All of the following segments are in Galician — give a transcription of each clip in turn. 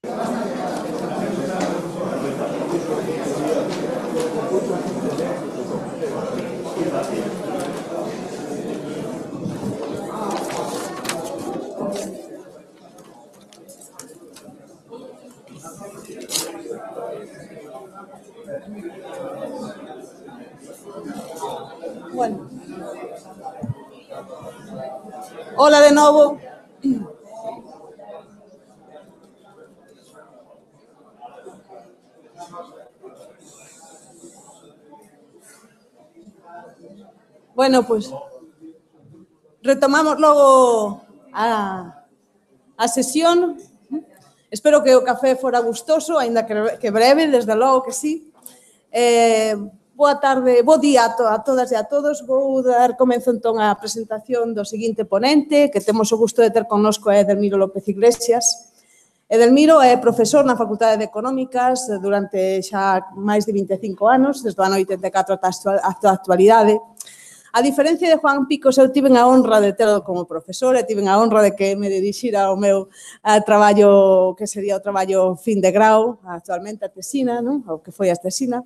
Bueno. Hola de novo. Bueno, pois retomamos logo a sesión. Espero que o café fora gustoso, aínda que breve, desde logo que sí. Boa tarde, bo día a todas e a todos. Vou dar comenzo entón á presentación do seguinte ponente, que temos o gusto de ter connosco a Edelmiro López Iglesias. Edelmiro é profesor na Facultade de Económicas durante xa máis de 25 anos, desde o ano 84 ata a actualidade. A diferencia de Juan Picos, eu tiven a honra de telo como profesor e tiven a honra de que me dirixira ao meu traballo, que sería o traballo fin de grau, actualmente a tesina, non? O que foi a tesina.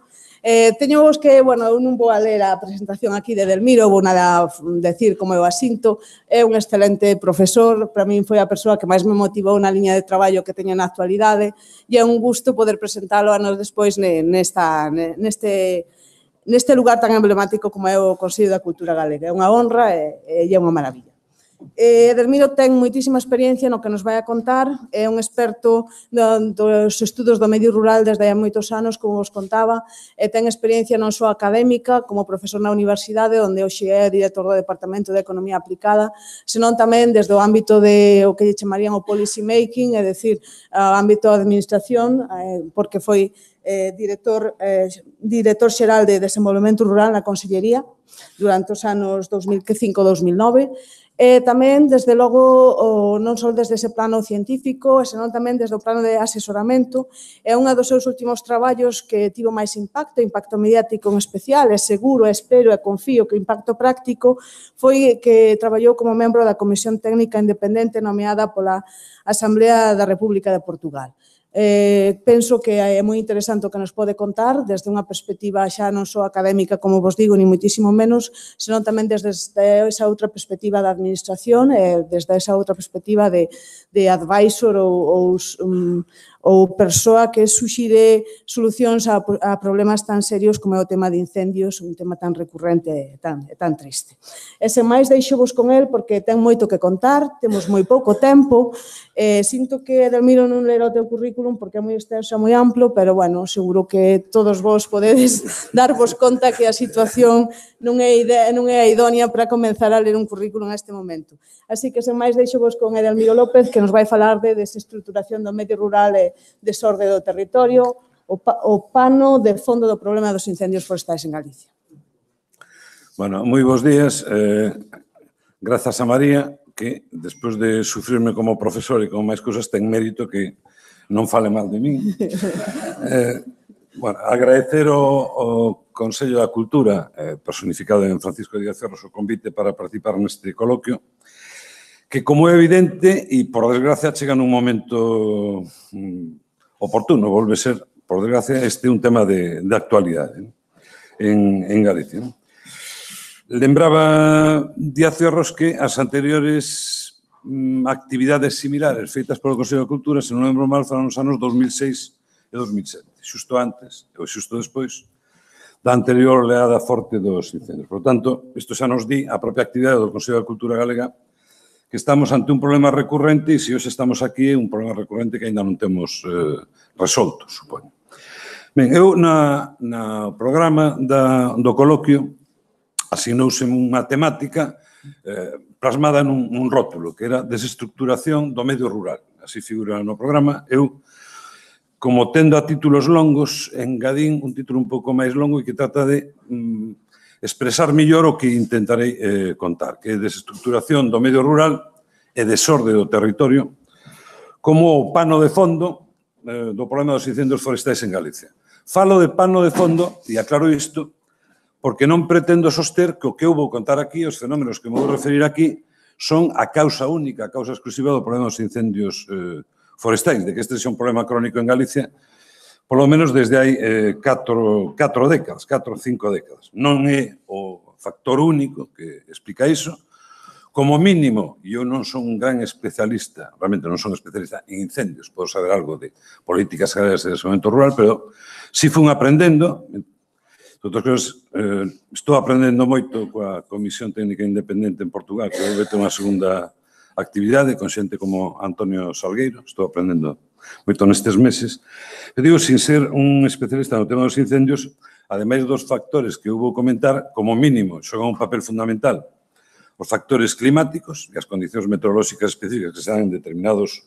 Teño vos que, bueno, eu non vou a ler a presentación aquí de Edelmiro, vou nada decir como eu asinto, é un excelente profesor, para min foi a persoa que máis me motivou na liña de traballo que teño na actualidade e é un gusto poder presentalo anos despois neste lugar tan emblemático como é o Consello da Cultura Galega. É unha honra e é unha maravilla. Edelmiro ten moitísima experiencia no que nos vai a contar, é un experto dos estudos do medio rural desde hai moitos anos, como vos contaba, e ten experiencia non só académica, como profesor na universidade, onde hoxe é director do Departamento de Economía Aplicada, senón tamén desde o ámbito de o que lle chamarían o policy making, é dicir, o ámbito da administración, porque foi director xeral de Desenvolvemento Rural na Consellería durante os anos 2005-2009, e tamén, desde logo, non só desde ese plano científico, senón tamén desde o plano de asesoramento. É unha dos seus últimos traballos que tivo máis impacto mediático en especial, e seguro, espero e confío que o impacto práctico foi que traballou como membro da Comisión Técnica Independente nomeada pola Asamblea da República de Portugal. Penso que é moi interesante o que nos pode contar desde unha perspectiva xa non só académica, como vos digo, ni moitísimo menos, senón tamén desde esa outra perspectiva da administración, desde esa outra perspectiva de advisor ou persoa que suxire solucións a problemas tan serios como é o tema de incendios, un tema tan recurrente e tan triste. E sen máis, deixo-vos con el porque ten moito que contar, temos moi pouco tempo. Sinto que, Edelmiro, non ler o teu currículum porque é moi extenso e moi amplo, pero, bueno, seguro que todos vos podedes darvos conta que a situación non é a idónea para comenzar a ler un currículum neste momento. Así que, sen máis, deixo-vos con Edelmiro López, que nos vai falar de desestructuración do medio rural e desorde do territorio, o pano de fondo do problema dos incendios forestais en Galicia. Bueno, moi bons días. Grazas a María, que despois de sufrirme como profesor e con máis cousas ten mérito que non fale mal de min. Bueno, agradecer ao Consello da Cultura, personificado en Francisco Díaz Cerros, o convite para participar neste coloquio, que, como é evidente, e por desgracia, chega nun momento oportuno, volve ser, por desgracia, este un tema de actualidade en Galicia. Lembraba Díaz Cerros que as anteriores actividades similares feitas polo Consello da Cultura, se non lembro mal, foron nos anos 2006 e 2007, xusto antes ou xusto despois da anterior oleada forte dos incendios. Por tanto, isto xa nos di a propia actividade do Consello da Cultura Galega que estamos ante un problema recurrente e se hoxe estamos aquí é un problema recurrente que ainda non temos resolto, supoño. Ben, eu no programa do coloquio asignouse unha temática plasmada nun rótulo, que era desestructuración do medio rural. Así figura no programa. Eu, como tendo a títulos longos, engadín un título un pouco máis longo e que trata de expresar mellor o que intentarei contar, que é desestructuración do medio rural e desorde do territorio como o pano de fondo do problema dos incendios forestais en Galicia. Falo de pano de fondo, e aclaro isto, porque non pretendo soster que o que eu vou contar aquí, os fenómenos que me vou referir aquí, son a causa única, a causa exclusiva do problema dos incendios forestais, de que este é un problema crónico en Galicia, polo menos desde hai 4 décadas, 4 ou 5 décadas. Non é o factor único que explica iso. Como mínimo, eu non son un gran especialista, realmente non son especialista en incendios, podo saber algo de políticas agrarias e de desenvolvemento rural, pero si fun aprendendo, outras cousas, estou aprendendo moito coa Comisión Técnica Independente en Portugal, que debe ter unha segunda actividade con xente como Antonio Salgueiro, estou aprendendo moito nestes meses. E digo, sin ser un especialista no tema dos incendios, ademais dos factores que eu vou comentar, como mínimo, xogan un papel fundamental os factores climáticos e as condicións meteorolóxicas específicas que se dan en determinados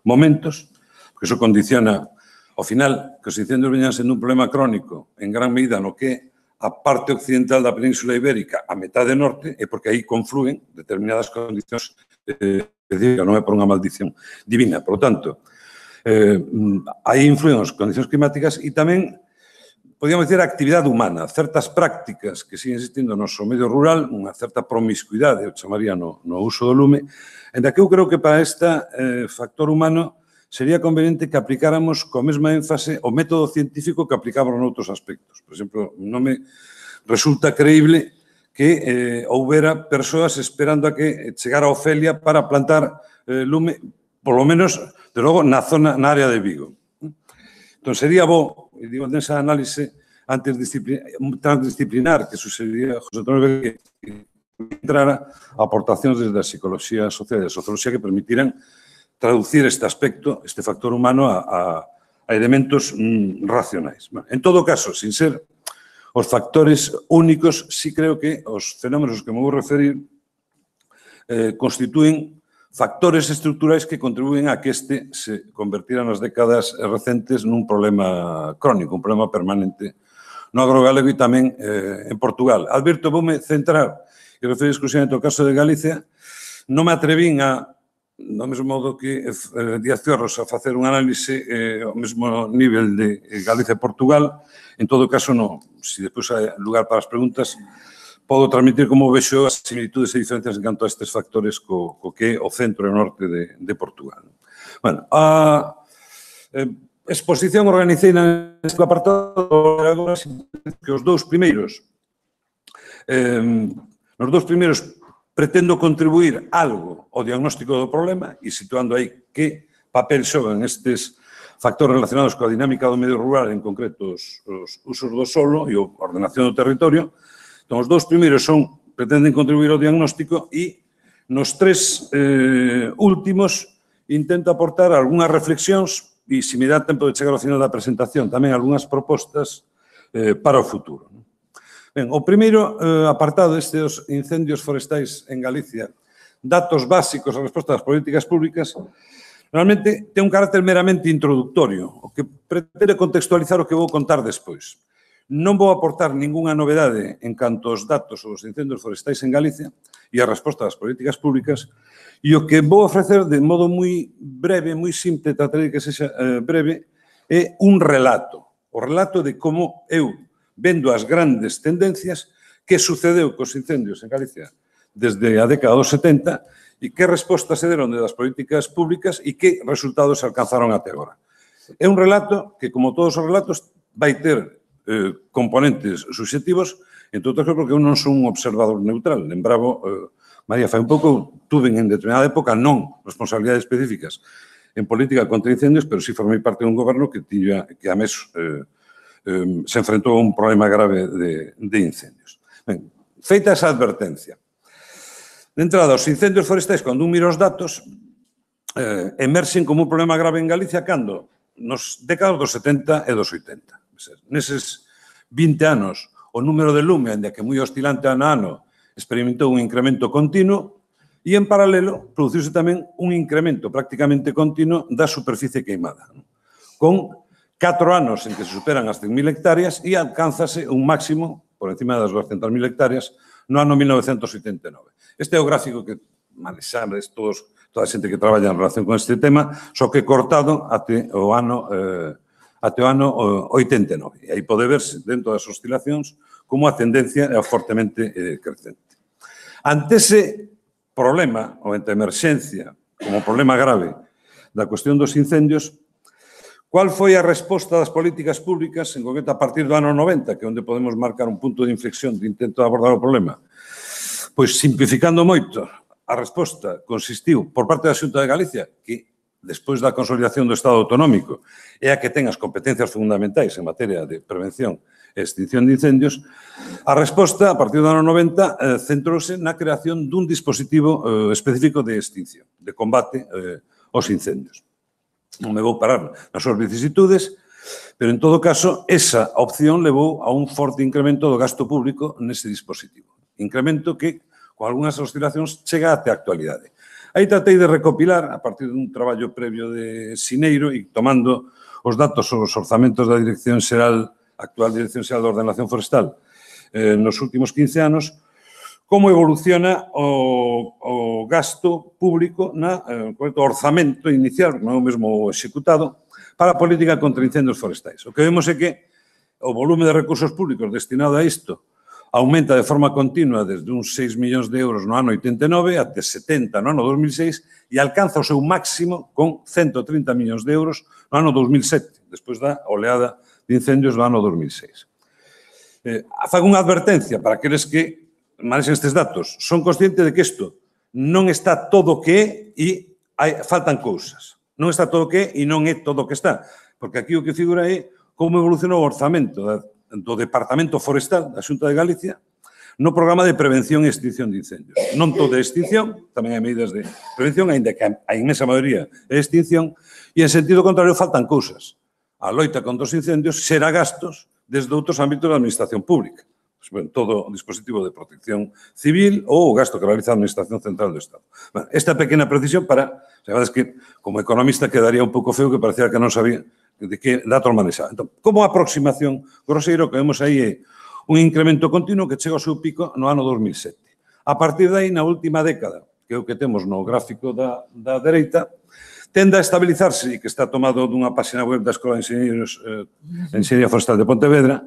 momentos, porque iso condiciona, ao final, que os incendios veñan sendo un problema crónico en gran medida no que a parte occidental da Península Ibérica, a metade norte, é porque aí confluen determinadas condicións específicas, non é por unha maldición divina. Por lo tanto, aí influen as condicións climáticas e tamén podíamos dizer, a actividade humana, certas prácticas que siguen existindo no noso medio rural, unha certa promiscuidade, eu chamaría no uso do lume, en que eu creo que para este factor humano sería conveniente que aplicáramos co mesma énfase o método científico que aplicamos noutros aspectos. Por exemplo, non me resulta creíble que houbera persoas esperando a que chegara Ofelia para plantar lume, polo menos, de logo, na área de Vigo. Entón, sería bo, e digo, nesa análise transdisciplinar que sucedería José Antonio Vélez, que entrara aportacións desde a psicología social e a socioloxía que permitiran traducir este aspecto, este factor humano, a elementos racionais. En todo caso, sin ser os factores únicos, sí creo que os fenómenos que me vou referir constitúen factores estruturais que contribúen a que este se convertira nas décadas recentes nun problema crónico, un problema permanente no agrogalego e tamén en Portugal. Alberto, voume centrar e referir exclusivamente ao caso de Galicia. Non me atrevín a, do mesmo modo que Díaz Fiorros, a facer un análise ao mesmo nivel de Galicia e Portugal. En todo caso, se depois hai lugar para as preguntas, podo transmitir como vexo as similitudes e diferencias en canto a estes factores co que é o centro e o norte de Portugal. Bueno, a exposición organicei neste apartado agora que os dous primeiros pretendo contribuir algo ao diagnóstico do problema e situando aí que papel xogan estes factores relacionados coa dinámica do medio rural, en concreto os usos do solo e a ordenación do territorio. Entón, os dous primeiros pretenden contribuir ao diagnóstico e nos tres últimos intento aportar algunhas reflexións e, se me dá tempo de chegar ao final da presentación, tamén algunhas propostas para o futuro. Ben, o primeiro apartado destes incendios forestais en Galicia, datos básicos a resposta das políticas públicas, realmente ten un carácter meramente introductorio, o que pretende contextualizar o que vou contar despois. Non vou aportar ningunha novedade en canto aos datos sobre os incendios forestais en Galicia e a resposta das políticas públicas, e o que vou ofrecer de modo moi breve, moi simple, tratarei que sexa breve, é un relato. O relato de como eu, vendo as grandes tendencias, que sucedeu cos incendios en Galicia desde a década dos 70 e que respostas se deron das políticas públicas e que resultados se alcanzaron até agora. É un relato que, como todos os relatos, vai ter componentes subxectivos, entre outras cousas porque eu non son un observador neutral. Lembravo, María, fai un pouco, tuve en determinada época non responsabilidades específicas en política contra incendios, pero sí formei parte dun goberno que a mes se enfrentou a un problema grave de incendios. Ben, feita esa advertencia, de entrada, os incendios forestais, cando un mira os datos, emerxen como un problema grave en Galicia cando nos décadas dos 70 e dos 80. Neses 20 anos, o número de lume, ainda que moi oscilante ano a ano, experimentou un incremento continuo e, en paralelo, produciuse tamén un incremento prácticamente continuo da superficie queimada, con 4 anos en que se superan as 100.000 hectáreas e alcánzase un máximo, por encima das 200.000 hectáreas, no ano 1989. Este é o gráfico que manexades toda a xente que traballa en relación con este tema, só que cortado até o ano 89. E aí pode verse, dentro das oscilacións, como a tendencia é fortemente crecente. Ante ese problema, ou ante a emerxencia, como problema grave, da cuestión dos incendios, cual foi a resposta das políticas públicas, en concreto a partir do ano 90, que é onde podemos marcar un punto de inflexión de intento de abordar o problema? Pois, simplificando moito, a resposta consistiu por parte da Xunta de Galicia, que despois da consolidación do Estado autonómico é a que ten as competencias fundamentais en materia de prevención e extinción de incendios, a resposta, a partir do ano 90, centrouse na creación dun dispositivo específico de extinción, de combate aos incendios. Non me vou parar nas súas vicisitudes, pero, en todo caso, esa opción levou a un forte incremento do gasto público nese dispositivo. Incremento que, con algunhas oscilacións, chega até a actualidade. Aí tratei de recopilar, a partir dun traballo previo de Sineiro e tomando os datos sobre os orzamentos da Dirección Xeral, actual Dirección Xeral de Ordenación Forestal, nos últimos 15 anos, como evoluciona o gasto público na orzamento inicial, non o mesmo executado, para a política contra incendios forestais. O que vemos é que o volume de recursos públicos destinado a isto aumenta de forma continua desde uns 6 millóns de euros no ano 89 até 70 no ano 2006 e alcanza o seu máximo con 130 millóns de euros no ano 2007, despois da oleada de incendios do ano 2006. Fago unha advertencia para aqueles que manexen estes datos. Son conscientes de que isto non está todo o que é e faltan cousas. Non está todo o que é e non é todo o que está. Porque aquí o que figura é como evolucionou o orzamento do Departamento Forestal da Xunta de Galicia no programa de prevención e extinción de incendios. Non todo é extinción, tamén hai medidas de prevención, ainda que a inmensa maioría é extinción, e en sentido contrario faltan cousas. A loita contra os incendios será gastos desde outros ámbitos da administración pública. Todo o dispositivo de protección civil ou o gasto que realiza a Administración Central do Estado. Esta pequena precisión para, sabes que como economista quedaría un pouco feo que parecía que non sabía de que datos manexaba. Entón, como aproximación groseira, o que vemos aí é un incremento continuo que chega ao seu pico no ano 2007. A partir de aí, na última década, que é o que temos no gráfico da dereita, tende a estabilizarse, e que está tomado dunha página web da Escola de Enxeñería Forestal de Pontevedra,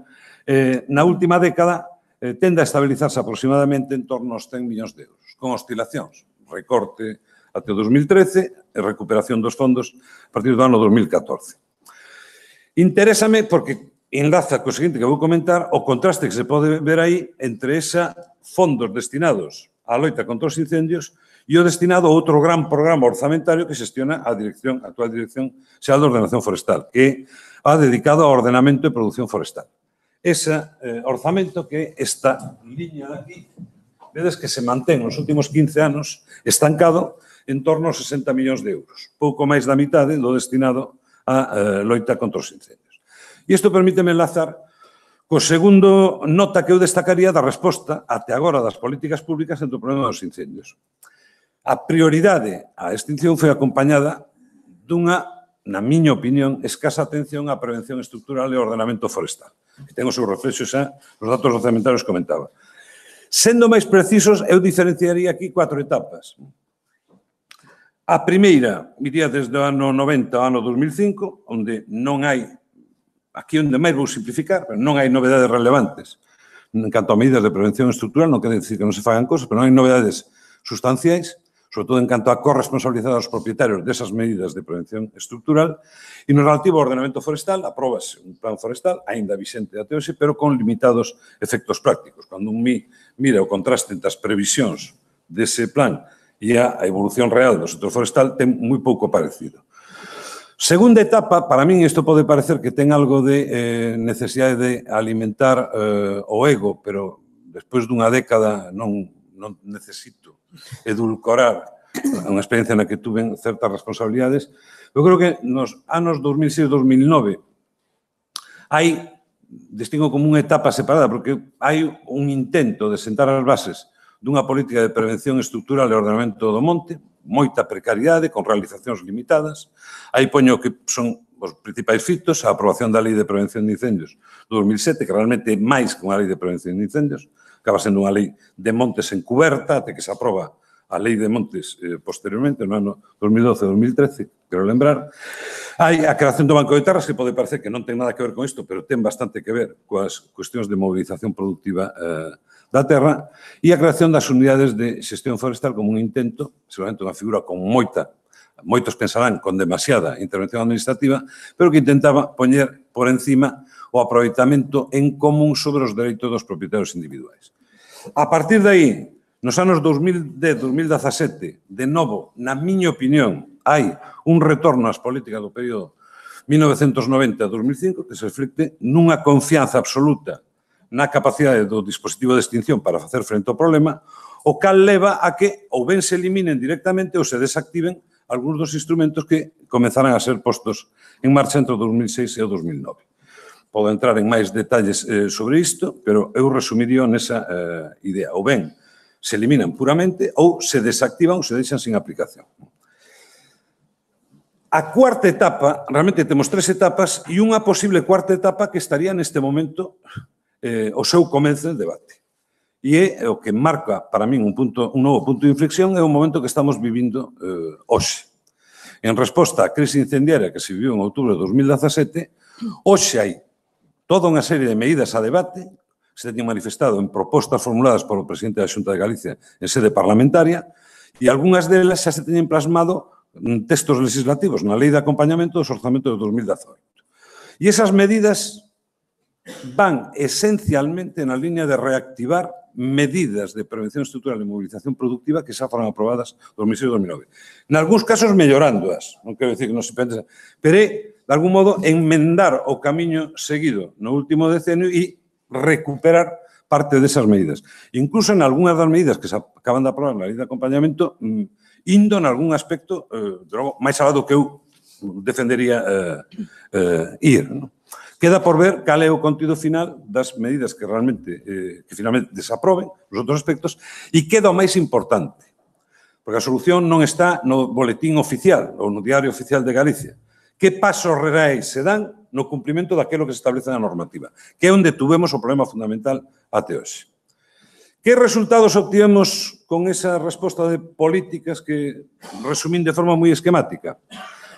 na última década tende a estabilizarse aproximadamente en torno aos 100 millóns de euros, con oscilacións, recorte até o 2013 e recuperación dos fondos a partir do ano 2014. Interésame porque enlaza co seguinte que vou comentar, o contraste que se pode ver aí entre esa fondos destinados á loita contra os incendios e o destinado a outro gran programa orzamentario que xestiona a actual Dirección Xeral de Ordenación Forestal, que é dedicado ao ordenamento e produción forestal. Ese orzamento que esta liña de aquí, vedes que se mantén nos últimos 15 anos estancado en torno aos 60 millóns de euros, pouco máis da mitade do destinado a loita contra os incendios. E isto permíteme enlazar co segundo nota que eu destacaría da resposta até agora das políticas públicas entre o problema dos incendios. A prioridade á extinción foi acompañada dunha, na miña opinión, escasa atención á prevención estructural e ao ordenamento forestal, que ten os seus reflexos xa nos datos orzamentarios que comentaba. Sendo máis precisos, eu diferenciaría aquí 4 etapas. A primeira iría desde o ano 90 ao ano 2005, onde non hai, aquí onde máis vou simplificar, pero non hai novedades relevantes. En canto a medidas de prevención estructural, non quere dicir que non se fagan cosas, pero non hai novedades sustanciais, sobre todo en canto a corresponsabilizar aos propietarios desas medidas de prevención estructural, e no relativo ao ordenamento forestal, apróbase un plan forestal, aínda vixente até hoxe, pero con limitados efectos prácticos. Cando un mira o contraste entre as previsións dese plan e a evolución real do sector forestal, ten moi pouco parecido. Segunda etapa, para min isto pode parecer que ten algo de necesidade de alimentar o ego, pero despois dunha década non necesito edulcorar unha experiencia na que tuve certas responsabilidades. Eu creo que nos anos 2006-2009 hai, distingo como unha etapa separada, porque hai un intento de sentar as bases dunha política de prevención estructural e ordenamento do monte, moita precariedade, con realizacións limitadas. Aí poño que son os principais fitos, a aprobación da Lei de Prevención de Incendios do 2007, que realmente é máis que unha Lei de Prevención de Incendios, acaba sendo unha lei de montes encuberta, até que se aproba a lei de montes posteriormente, no ano 2012-2013, quero lembrar. Hai a creación do Banco de Terras, que pode parecer que non ten nada que ver con isto, pero ten bastante que ver coas cuestións de movilización productiva da terra, e a creación das unidades de xestión forestal como un intento, seguramente unha figura con moita moitos pensarán con demasiada intervención administrativa, pero que intentaba poñer por encima o aproveitamento en común sobre os dereitos dos propietarios individuais. A partir de aí, nos anos 2010-2017, de novo, na miña opinión, hai un retorno ás políticas do período 1990-2005 que se reflecte nunha confianza absoluta na capacidade do dispositivo de extinción para facer frente ao problema, o cal leva a que ou ben se eliminen directamente ou se desactiven algúns dos instrumentos que comezarán a ser postos en marcha entre o 2006 e o 2009. Podo entrar en máis detalles sobre isto, pero eu resumiría nesa idea. Ou ben se eliminan puramente ou se desactivan ou se deixan sin aplicación. A cuarta etapa, realmente temos 3 etapas e unha posible cuarta etapa que estaría neste momento o seu comenzo de debate. E é o que marca para min un novo punto de inflexión é o momento que estamos vivindo hoxe. En resposta á crise incendiaria que se viviu en outubro de 2017, hoxe hai toda unha serie de medidas a debate que se teñen manifestado en propostas formuladas polo presidente da Xunta de Galicia en sede parlamentaria e algunhas delas xa se teñen plasmado en textos legislativos na Lei de Acompañamento dos Orzamentos de 2018. E esas medidas van esencialmente na línea de reactivar medidas de prevención estructural e movilización productiva que xa foron aprobadas en 2006 e 2009. Nalgúns casos mellorándoas, non quero dicir que non se pensa, pero é, de algún modo, enmendar o camiño seguido no último decenio e recuperar parte desas medidas. Incluso en algunhas das medidas que se acaban de aprobar na Lei de Acompañamento, indo en algún aspecto máis alá do que eu defendería ir. Queda por ver cal é o contido final das medidas que realmente, que finalmente desaproben os outros aspectos e queda o máis importante, porque a solución non está no boletín oficial ou no diario oficial de Galicia. Que pasos reais se dan no cumprimento daquilo que se establece na normativa, que é onde tuvemos o problema fundamental até hoxe. Que resultados obtivemos con esa resposta de políticas que resumín de forma moi esquemática?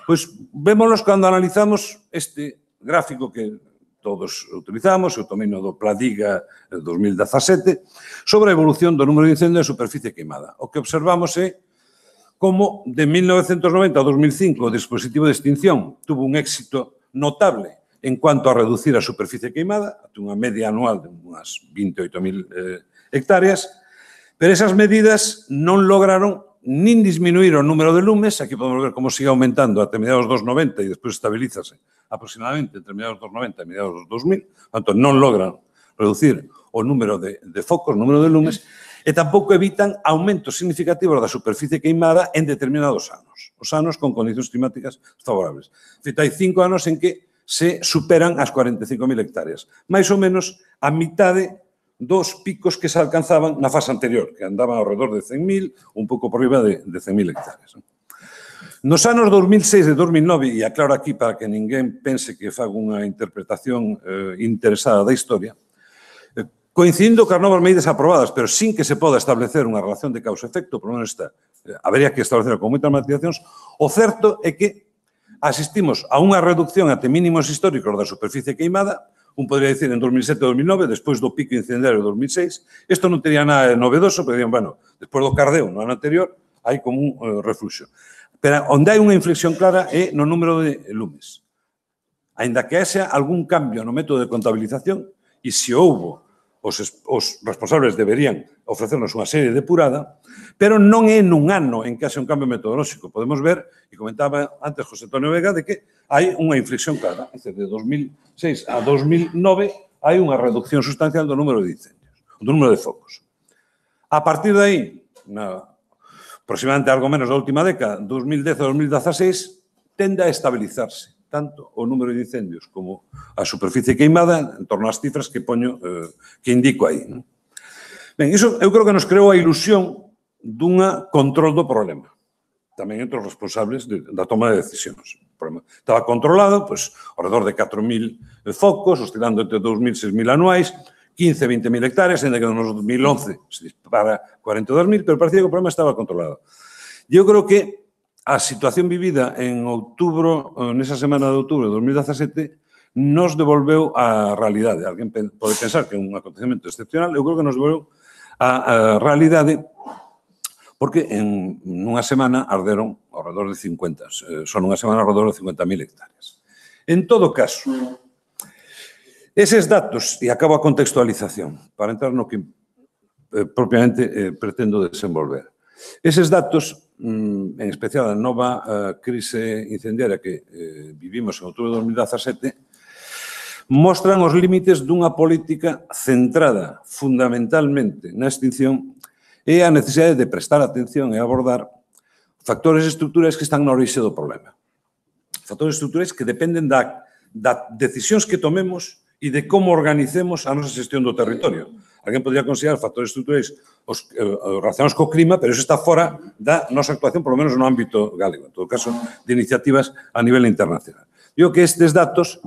Pois vémonos cando analizamos este gráfico que todos utilizamos, eu tomei no do Pladiga 2017, sobre a evolución do número de incendios de superficie queimada. O que observamos é como de 1990 a 2005 o dispositivo de extinción tuvo un éxito notable en cuanto a reducir a superficie queimada, ate unha media anual de unhas 28.000 hectáreas, pero esas medidas non lograron nin disminuir o número de lumes, aquí podemos ver como sigue aumentando até mediados dos 90 e despois estabilízase aproximadamente entre mediados dos 90 e mediados dos 2000, tanto non logran reducir o número de focos, o número de lumes, e tampouco evitan aumentos significativos da superficie queimada en determinados anos, os anos con condicións climáticas favorables. Hai 5 anos en que se superan as 45.000 hectáreas, máis ou menos a mitade dos picos que se alcanzaban na fase anterior, que andaban ao redor de 100.000, un pouco por riba de 100.000 hectáreas. Nos anos 2006 e 2009, e aclaro aquí para que ninguén pense que fago unha interpretación interesada da historia, coincidindo con as novas medidas aprobadas, pero sin que se poda establecer unha relación de causa-efecto, por menos esta, habería que establecer con moitas matizacións, o certo é que asistimos a unha reducción até mínimos históricos da superficie queimada, un podría dicir en 2007 e 2009, despois do pico incendiario de 2006. Isto non tería nada de novedoso, pero dirían, bueno, despois do Cardeo, no ano anterior, hai como un refluxo. Pero onde hai unha inflexión clara é no número de lumes. Ainda que haxa algún cambio no método de contabilización, e se houbo, os responsables deberían ofrecernos unha serie depurada, pero non é nun ano en que haxa un cambio metodolóxico. Podemos ver, e comentaba antes José Antonio Vega, de que hai unha inflexión clara. De 2006 a 2009 hai unha reducción sustancial do número de incendios, do número de focos. A partir de aí, aproximadamente algo menos da última década, 2010 a 2016, tende a estabilizarse tanto o número de incendios como a superficie queimada en torno ás cifras que poño, que indico aí. Ben, iso eu creo que nos creou a ilusión dunha control do problema, tamén entre os responsables da toma de decisións. O problema estaba controlado, pois, ao redor de 4.000 focos, oscilando entre 2.000 e 6.000 anuais, 15 e 20.000 hectáreas, ainda que no 2011 se dispara 42.000, pero parecía que o problema estaba controlado. Eu creo que a situación vivida en outubro, nesa semana de outubro de 2017, nos devolveu a realidade. Alguén pode pensar que é un acontecemento excepcional, eu creo que nos devolveu a realidade porque nunha semana arderon ao redor de 50, só nunha semana ao redor de 50.000 hectáreas. En todo caso, eses datos, e acabo a contextualización, para entrar no que propiamente pretendo desenvolver. Eses datos, en especial a nova crise incendiaria que vivimos en outubro de 2017, mostran os límites dunha política centrada fundamentalmente na extinción e a necesidade de prestar atención e abordar factores estruturais que están na orixe do problema. Factores estruturais que dependen das decisións que tomemos e de como organicemos a nosa xestión do territorio. Alguén podría considerar factores estruturais os relacionados co clima, pero iso está fora da nosa actuación, por lo menos no ámbito galego, en todo caso, de iniciativas a nivel internacional. Digo que estes datos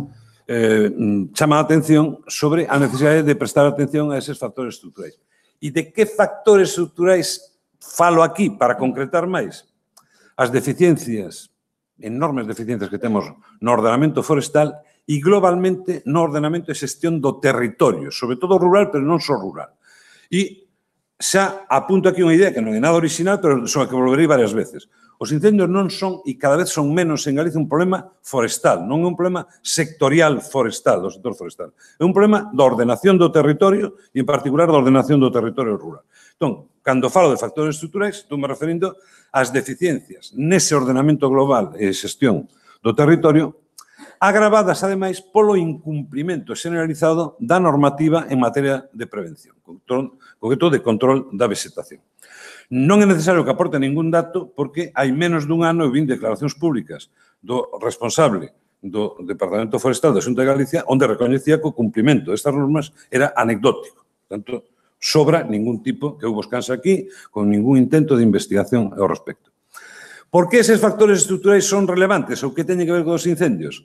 chaman a atención sobre a necesidade de prestar atención a eses factores estruturais. E de que factores estruturais falo aquí para concretar máis? As deficiencias, enormes deficiencias que temos no ordenamento forestal e globalmente no ordenamento e xestión do territorio, sobre todo rural, pero non só rural. E xa apunto aquí unha idea que non é nada original, pero sobre a que volverei varias veces. Os incendios non son, e cada vez son menos en Galicia, un problema forestal, non é un problema sectorial forestal, do sector forestal. É un problema da ordenación do territorio e, en particular, da ordenación do territorio rural. Entón, cando falo de factores estruturais, estou me referindo ás deficiencias nese ordenamento global e xestión do territorio, agravadas, ademais, polo incumprimento generalizado da normativa en materia de prevención, concreto de control da vegetación. Non é necesario que aporte ningún dato porque hai menos dun ano eu vin declaracións públicas do responsable do Departamento Forestal da Xunta de Galicia onde recoñecía que o cumprimento destas normas era anecdótico. Portanto, sobra ningún tipo, que eu vos canse aquí, con ningún intento de investigación ao respecto. Por que eses factores estruturais son relevantes ou que teñen que ver con os incendios?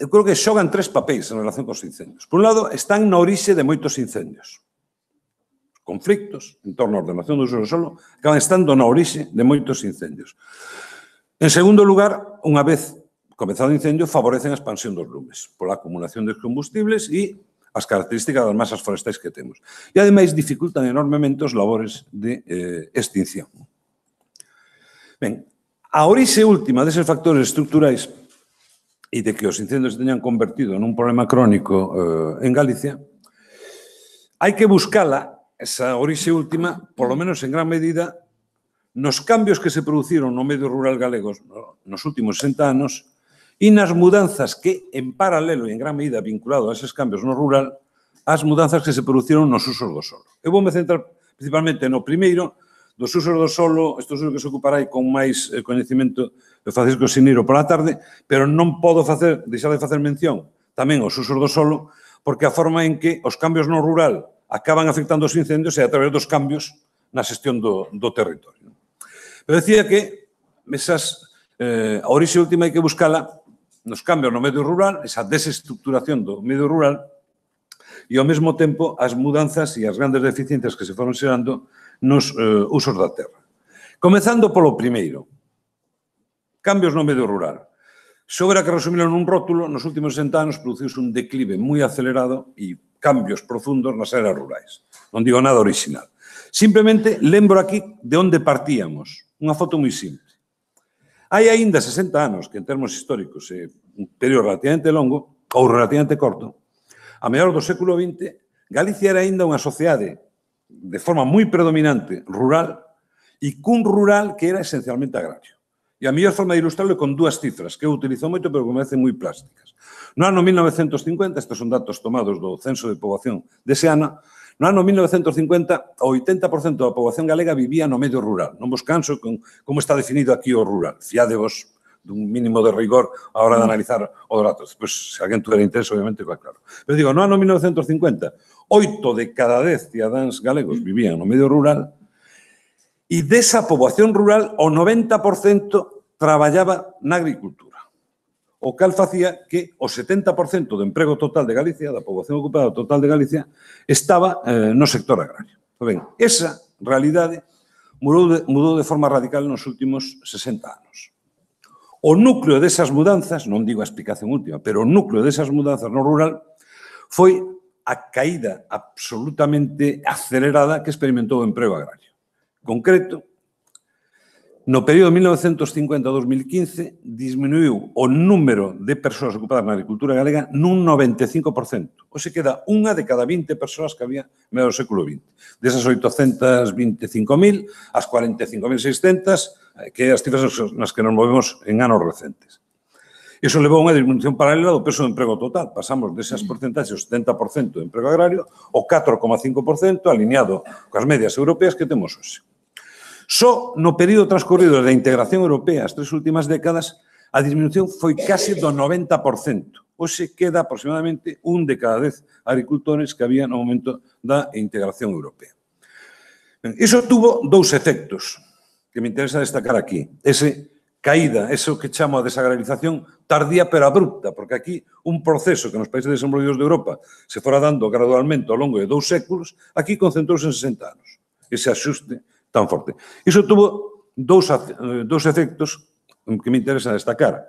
Eu creo que xogan tres papéis en relación cos incendios. Por un lado, están na orixe de moitos incendios. Conflictos en torno á ordenación do uso do solo acaban estando na orixe de moitos incendios. En segundo lugar, unha vez comezado o incendio, favorecen a expansión dos lumes pola acumulación de combustibles e as características das masas forestais que temos. E, ademais, dificultan enormemente os labores de extinción. Ben, a orixe última deses factores estruturais e de que os incendios se teñan convertido nun problema crónico en Galicia, hai que buscala esa orixe última, polo menos en gran medida, nos cambios que se produciron no medio rural galego nos últimos 60 anos e nas mudanzas que, en paralelo e en gran medida vinculado a eses cambios no rural, as mudanzas que se produciron nos usos do solo. Eu vou me centrar principalmente no primeiro, dos usos do solo, estes usos que se ocupará con máis coñecemento de Francisco Siniro pola tarde, pero non podo deixar de facer mención tamén aos usos do solo, porque a forma en que os cambios no rural acaban afectando os incendios e a través dos cambios na xestión do territorio. Pero decía que a orixe última hai que buscala nos cambios no medio rural, esa desestructuración do medio rural e, ao mesmo tempo, as mudanzas e as grandes deficiencias que se foron xerando nos usos da terra. Comezando polo primeiro, cambios no medio rural. Sobre a que resumilo nun rótulo, nos últimos 60 anos produciuse un declive moi acelerado e cambios profundos nas áreas rurais. Non digo nada original. Simplemente lembro aquí de onde partíamos. Unha foto moi simple. Hai aínda 60 anos, que en termos históricos é un período relativamente longo, ou relativamente corto, a mellor do século XX, Galicia era aínda unha sociedade de forma moi predominante rural e cun rural que era esencialmente agrario. E a mellor forma de ilustrarlo é con dúas cifras que eu utilizo moito, pero que me parecen moi plásticas. No ano 1950, estes son datos tomados do censo de poboación dese ano, no ano 1950, o 80% da poboación galega vivía no medio rural. Non vos canso con como está definido aquí o rural. Fiádevos dun mínimo de rigor a hora de analizar os datos. Pois, se alguén tuviera interés, obviamente, claro. Pero digo, no ano 1950, 8 de cada 10 cidadáns galegos vivían no medio rural e desa poboación rural o 90% traballaba na agricultura. O cal facía que o 70% do emprego total de Galicia, da poboación ocupada total de Galicia, estaba no sector agrario. Ben, esa realidade mudou de forma radical nos últimos 60 anos. O núcleo desas mudanzas, non digo a explicación última, pero o núcleo desas mudanzas no rural foi a caída absolutamente acelerada que experimentou o emprego agrario. concreto, no período 1950-2015 disminuiu o número de persoas ocupadas na agricultura galega nun 95%. Hoxe queda unha de cada 20 persoas que había no medio do século XX. Desas 825.000, as 45.600, que é as cifras nas que nos movemos en anos recentes. Iso levou a unha disminución paralela do peso do emprego total. Pasamos desas porcentaxes, o 70% de emprego agrario, o 4,5% alineado coas medias europeas que temos hoxe. Só no período transcorrido da integración europea, as 3 últimas décadas, a disminución foi case do 90%. Hoxe queda aproximadamente un de cada 10 agricultores que había no momento da integración europea. Iso tuvo dous efectos que me interesa destacar aquí. Ese caída, eso que chamo a desagrarización tardía pero abrupta, porque aquí un proceso que nos países desenvolvidos de Europa se fora dando gradualmente ao longo de 2 séculos, aquí concentrouse en 60 anos. Ese axuste tan forte. Iso tuvo dous efectos que me interesa destacar.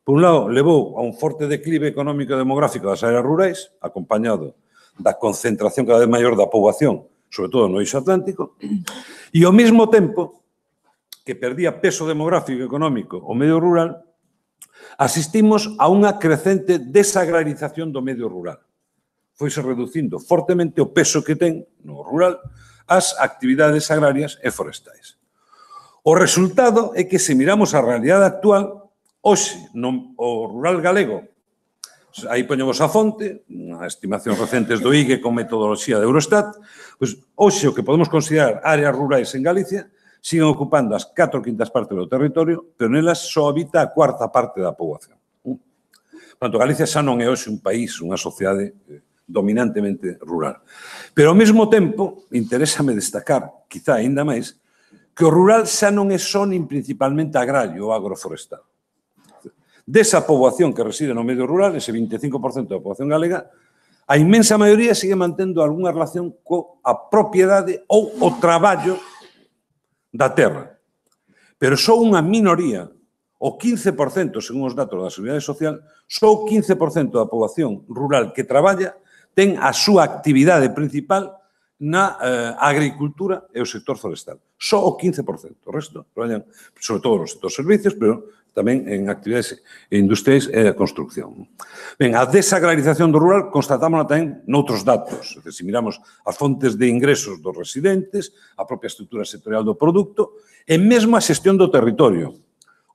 Por un lado, levou a un forte declive económico e demográfico das áreas rurais, acompañado da concentración cada vez maior da poboación, sobre todo no eixo atlántico, e ao mesmo tempo que perdía peso demográfico e económico o medio rural, asistimos a unha crecente desagrarización do medio rural. Foise reducindo fortemente o peso que ten no rural as actividades agrarias e forestais. O resultado é que, se miramos a realidade actual, hoxe, o rural galego, aí poñemos a fonte, as estimacións recentes do IGE con metodoloxía de Eurostat, pois hoxe o que podemos considerar áreas rurais en Galicia siguen ocupando as 4/5 partes do territorio, pero nelas só habita a 4ª parte da poboación. Portanto, Galicia xa non é hoxe un país, unha sociedade dominantemente rural. Pero, ao mesmo tempo, interésame destacar, quizá ainda máis, que o rural xa non é só nin principalmente agrario ou agroforestal. Desa poboación que reside no medio rural, ese 25% da poboación galega, a inmensa maioría sigue mantendo algunha relación coa propiedade ou o traballo da terra. Pero só unha minoría, o 15%, según os datos da Seguridade Social, só o 15% da poboación rural que traballa ten a súa actividade principal na agricultura e o sector forestal. Só o 15%. O resto traballan, sobre todo, nos sectores servicios, pero tamén en actividades industriais e a construcción. Ben, a desagrarización do rural constatámola tamén noutros datos. Se miramos as fontes de ingresos dos residentes, a propia estrutura sectorial do produto e mesmo a xestión do territorio.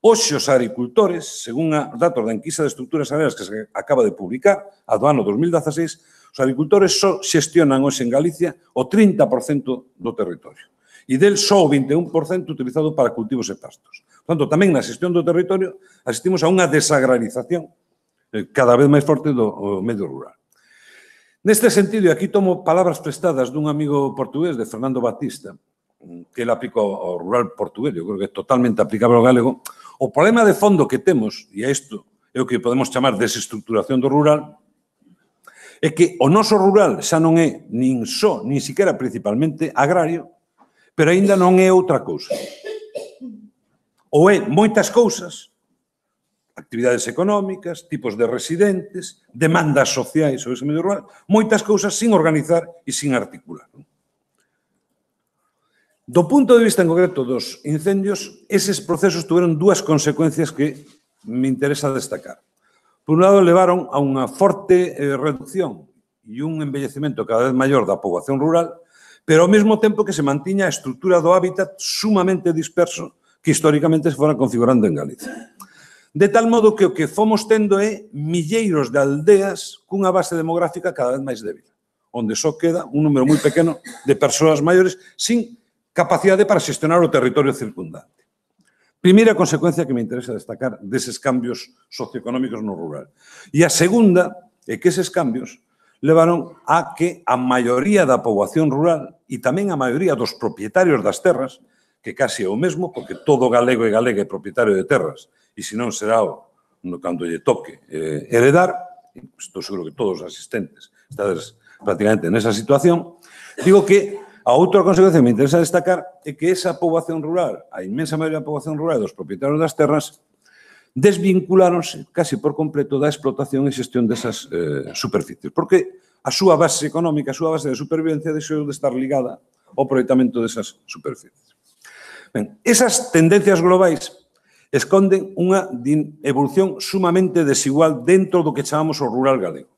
Hoxe os agricultores, según os datos da enquisa de estruturas agrarias que se acaba de publicar, a do ano 2016, os agricultores só xestionan hoxe en Galicia o 30% do territorio. E del só o 21% utilizado para cultivos e pastos. Por tanto, tamén na xestión do territorio asistimos a unha desagrarización cada vez máis forte do medio rural. Neste sentido, e aquí tomo palabras prestadas dun amigo portugués, de Fernando Batista, que ele aplicou ao rural portugués, eu creo que é totalmente aplicable ao galego, o problema de fondo que temos, e isto é o que podemos chamar desestructuración do rural, é que o noso rural xa non é nin só, nin siquiera principalmente agrario, pero aínda non é outra cousa. Ou é moitas cousas, actividades económicas, tipos de residentes, demandas sociais sobre ese medio rural, moitas cousas sin organizar e sin articular. Do punto de vista en concreto dos incendios, eses procesos tuveron dúas consecuencias que me interesa destacar. Por un lado, levaron a unha forte reducción e un envellecemento cada vez maior da poboación rural, pero ao mesmo tempo que se mantiña a estrutura do hábitat sumamente disperso que históricamente se fora configurando en Galicia. De tal modo que o que fomos tendo é milleiros de aldeas cunha base demográfica cada vez máis débil, onde só queda un número moi pequeno de persoas maiores sin capacidade para xestionar o territorio circundante. Primeira consecuencia que me interesa destacar deses cambios socioeconómicos no rural. E a segunda é que eses cambios levaron a que a maioría da poboación rural e tamén a maioría dos propietarios das terras, que casi é o mesmo, porque todo galego e galega é propietario de terras, e se non será cando lle toque heredar, estou seguro que todos os asistentes estades prácticamente nesa situación, digo que a outra consecuencia que me interesa destacar é que esa poboación rural, a inmensa maioría da poboación rural dos propietarios das terras, desvinculáronse casi por completo da explotación e xestión desas superficies, porque a súa base económica, a súa base de supervivencia deixou de estar ligada ao aproveitamento desas superficies. Ben, esas tendencias globais esconden unha evolución sumamente desigual dentro do que chamamos o rural galego.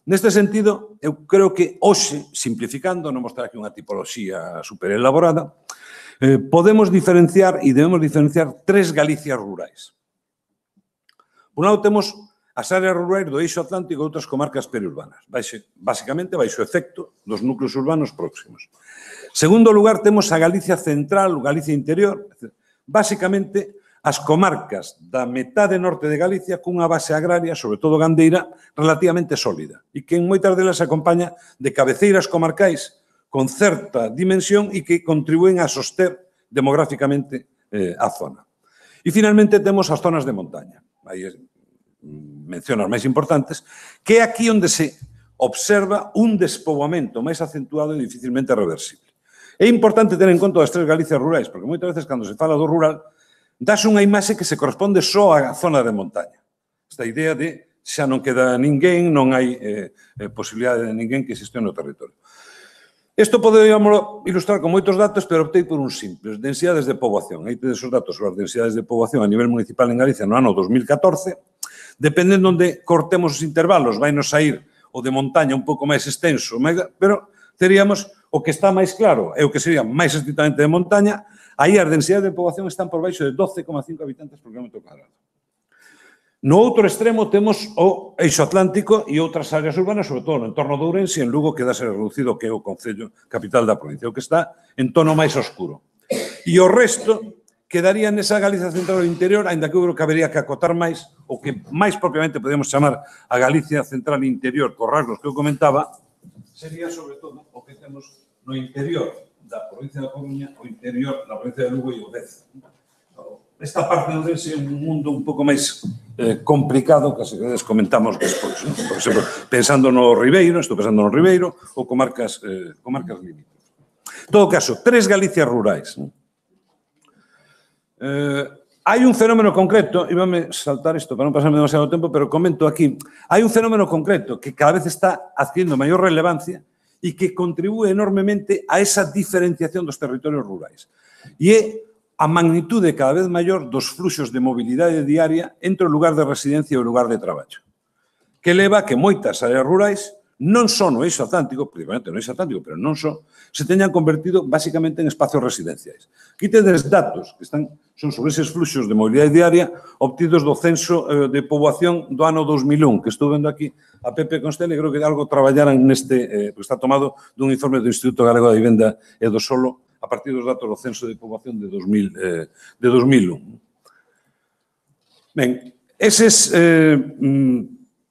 Neste sentido, eu creo que hoxe, simplificando, non mostrar aquí unha tipoloxía super elaborada, podemos diferenciar e debemos diferenciar tres Galicias rurais. Por un lado, temos as áreas rurais do eixo atlántico e outras comarcas periurbanas, basicamente baixo o efecto dos núcleos urbanos próximos. Segundo lugar, temos a Galicia central, ou Galicia interior, basicamente as comarcas da metade norte de Galicia cunha base agraria, sobre todo gandeira, relativamente sólida e que en moitas delas se acompaña de cabeceiras comarcais con certa dimensión e que contribúen a soster demográficamente a zona. E, finalmente, temos as zonas de montaña. Aí menciono as máis importantes, que é aquí onde se observa un despoboamento máis acentuado e dificilmente reversible. É importante ter en conta as tres Galicias rurais, porque moitas veces, cando se fala do rural, dáse unha imaxe que se corresponde só á zona de montaña. Esta idea de xa non queda ninguén, non hai posibilidade de ninguén que existe no territorio. Isto poderíamos ilustrar con moitos datos, pero optei por uns simples. Densidades de poboación. Aí tedes os datos sobre as densidades de poboación a nivel municipal en Galicia no ano 2014. Dependendo onde cortemos os intervalos, vai nos sair o de montaña un pouco máis extenso, pero teríamos o que está máis claro, é o que sería máis estrictamente de montaña. Aí as densidades de poboación están por baixo de 12,5 habitantes por kilómetro cuadrado. No outro extremo temos o eixo atlántico e outras áreas urbanas, sobre todo no entorno de Ourense, e en Lugo queda ser reducido, que é o concello capital da provincia, o que está en tono máis oscuro. E o resto quedaría nesa Galicia central do interior, ainda que eu creo que habería que acotar máis, o que máis propiamente podemos chamar a Galicia central interior, cos rasgos que eu comentaba, sería sobre todo o que temos no interior da provincia da Coruña, o interior da provincia de Lugo e o Deza. Esta parte de Ourense é un mundo un pouco máis complicado, que se comentamos despois. Por exemplo, pensando no Ribeiro, estou pensando no Ribeiro, ou comarcas limítrofes. En todo caso, tres Galicias rurais. Hai un fenómeno concreto, íbame saltar isto para non pasarme demasiado tempo, pero comento aquí. Hai un fenómeno concreto que cada vez está adquirindo maior relevancia e que contribúe enormemente a esa diferenciación dos territorios rurais. E é a magnitude cada vez maior dos fluxos de mobilidade diaria entre o lugar de residencia e o lugar de traballo, que leva a que moitas áreas rurais, non só no eixo atlántico, principalmente no eixo atlántico, pero non só, se teñan convertido basicamente en espacios residenciais. Aquí tedes datos que son sobre eses fluxos de mobilidade diaria obtidos do censo de poboación do ano 2001, que estou vendo aquí a Pepe Constelle, creo que algo traballaran neste, porque está tomado dun informe do Instituto Galego da Vivenda e do Solo, a partir dos datos do censo de poboación de 2001. Ben, eses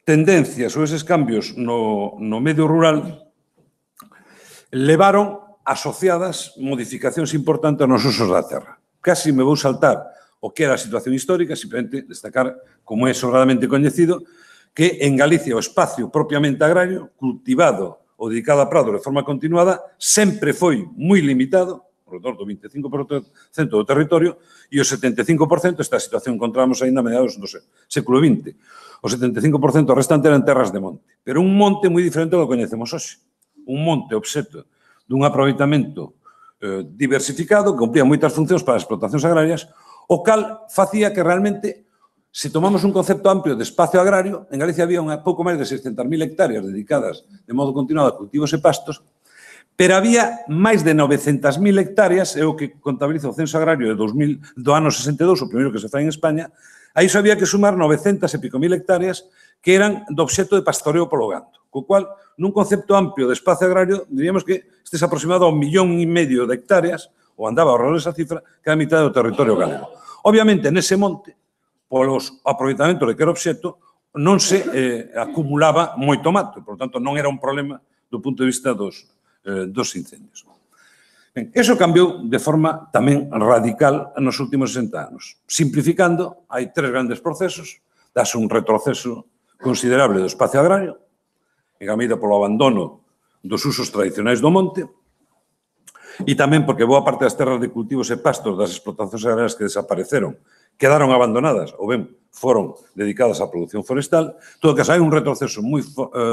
tendencias ou eses cambios no medio rural levaron asociadas modificacións importantes nos usos da terra. Casi me vou saltar o que era a situación histórica, simplemente destacar, como é sobradamente coñecido, que en Galicia o espacio propiamente agrario, cultivado ou dedicado a prado de forma continuada, sempre foi moi limitado, alrededor do 25% do territorio, e o 75%, esta situación encontramos aí na mediados do século XX, o 75% restante eran terras de monte, pero un monte moi diferente do que coñecemos hoxe. Un monte obxecto dun aproveitamento diversificado, que cumpría moitas funcións para as explotacións agrarias, o cal facía que realmente, se tomamos un concepto amplio de espacio agrario, en Galicia había un pouco máis de 600.000 hectáreas dedicadas de modo continuado a cultivos e pastos, pero había máis de 900.000 hectáreas, é o que contabiliza o censo agrario do ano 62, o primeiro que se fai en España, aí só había que sumar 900 e pico mil hectáreas que eran do obxecto de pastoreo polo gando, co cual, nun concepto amplio de espacio agrario, diríamos que estes aproximado a 1,5 millón de hectáreas, ou andaba ao redor desa cifra, que era a mitad do territorio galego. Obviamente, nese monte, polos aproveitamentos de que era obxecto, non se acumulaba moito mato, por tanto, non era un problema do punto de vista dos incendios. Ben, eso cambiou de forma tamén radical nos últimos 60 anos. Simplificando, hai tres grandes procesos, dase un retroceso considerable do espacio agrario, engamida polo abandono dos usos tradicionais do monte, e tamén porque boa parte das terras de cultivos e pastos das explotacións agrarias que desapareceron, quedaron abandonadas ou ben foron dedicadas á produción forestal. En todo caso, hai un retroceso moi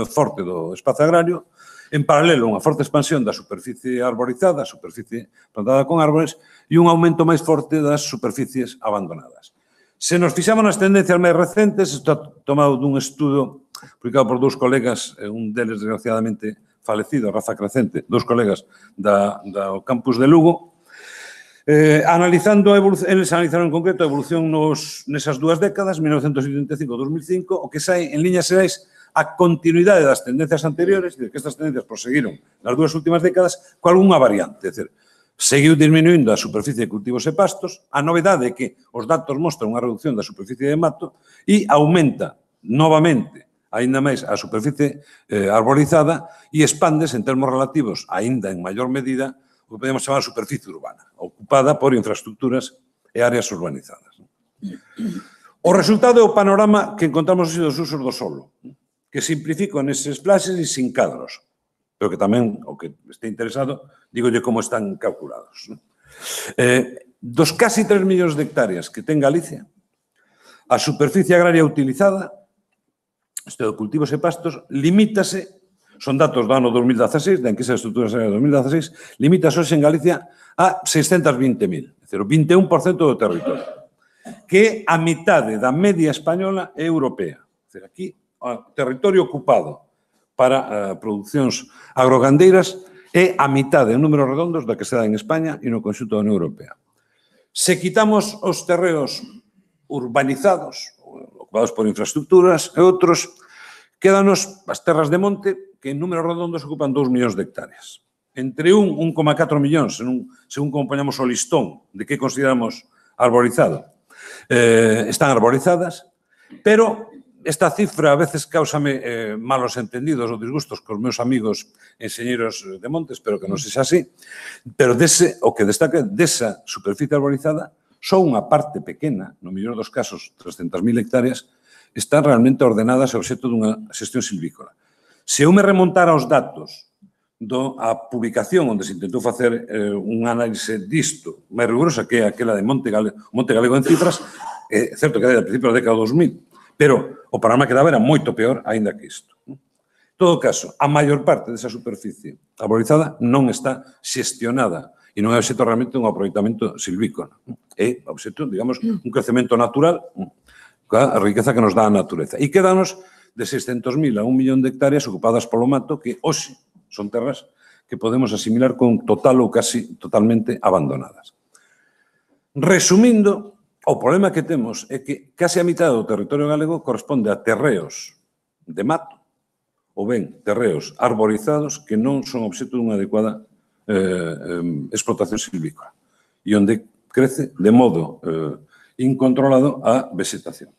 forte do espazo agrario, en paralelo unha forte expansión da superficie arborizada, a superficie plantada con árbores, e un aumento máis forte das superficies abandonadas. Se nos fixamos nas tendencias máis recentes, está tomado dun estudo publicado por dous colegas, un deles, desgraciadamente, falecido, Rafa Crecente, dous colegas do campus de Lugo, analizando a evolución, eles analizaron en concreto a evolución nesas dúas décadas, 1975-2005, o que sai en líneas xerais a continuidade das tendencias anteriores, que estas tendencias proseguiron nas dúas últimas décadas, con algunha variante, é dicir, seguiu disminuindo a superficie de cultivos e pastos, a novedade é que os datos mostran unha reducción da superficie de mato e aumenta novamente aínda máis a superficie arborizada e expándese en termos relativos, aínda en maior medida, o que podemos chamar a superficie urbana, ocupada por infraestructuras e áreas urbanizadas. O resultado é o panorama que encontramos dos usos do solo, que simplifico neses plaxes e sin cadros, pero que tamén, o que este interesado, digolle como están calculados. Dos casi 3 millóns de hectáreas que ten Galicia, a superficie agraria utilizada, isto de cultivos e pastos, limítase, son datos do ano 2016, da enquisa de estruturas agrarias de 2016, limítase hoxe en Galicia a 620.000, é dicir, o 21% do territorio, que a mitade da media española é europea. É dicir, aquí, o territorio ocupado para producións agrogandeiras é a mitade, en números redondos, da que se dá en España e no conxunto da Unión Europea. Se quitamos os terreos urbanizados, ocupados por infraestructuras e outros, quédanos as terras de monte que en números redondos ocupan 2 millóns de hectáreas. Entre 1,4 millóns, según como poñamos o listón de que consideramos arborizado, están arborizadas, pero esta cifra a veces cáusame malos entendidos ou disgustos cos meus amigos enxeñeiros de monte, espero que non sexa así, pero o que destaca desa superficie arborizada, só unha parte pequena, no mellor dos casos 300.000 hectáreas, están realmente ordenadas ao obxecto dunha xestión silvícola. Se eu me remontara aos datos a publicación onde se intentou facer un análise disto máis rigurosa, que é aquela de Monte Galego en cifras, é certo que era a principios da década 2000, pero o panorama que daba era moito peor aínda que isto. En todo caso, a maior parte desa superficie arborizada non está xestionada e non é obxecto realmente un aproveitamento silvícola. É obxecto, digamos, un crecemento natural coa riqueza que nos dá a natureza. E quedanos de 600.000 a 1 millón de hectáreas ocupadas polo mato que hoxe son terras que podemos asimilar con total ou casi totalmente abandonadas. Resumindo, o problema que temos é que case a mitad do territorio galego corresponde a terreos de mato ou ben terreos arborizados que non son obxecto dunha adecuada explotación silvícola e onde crece de modo incontrolado a vegetación.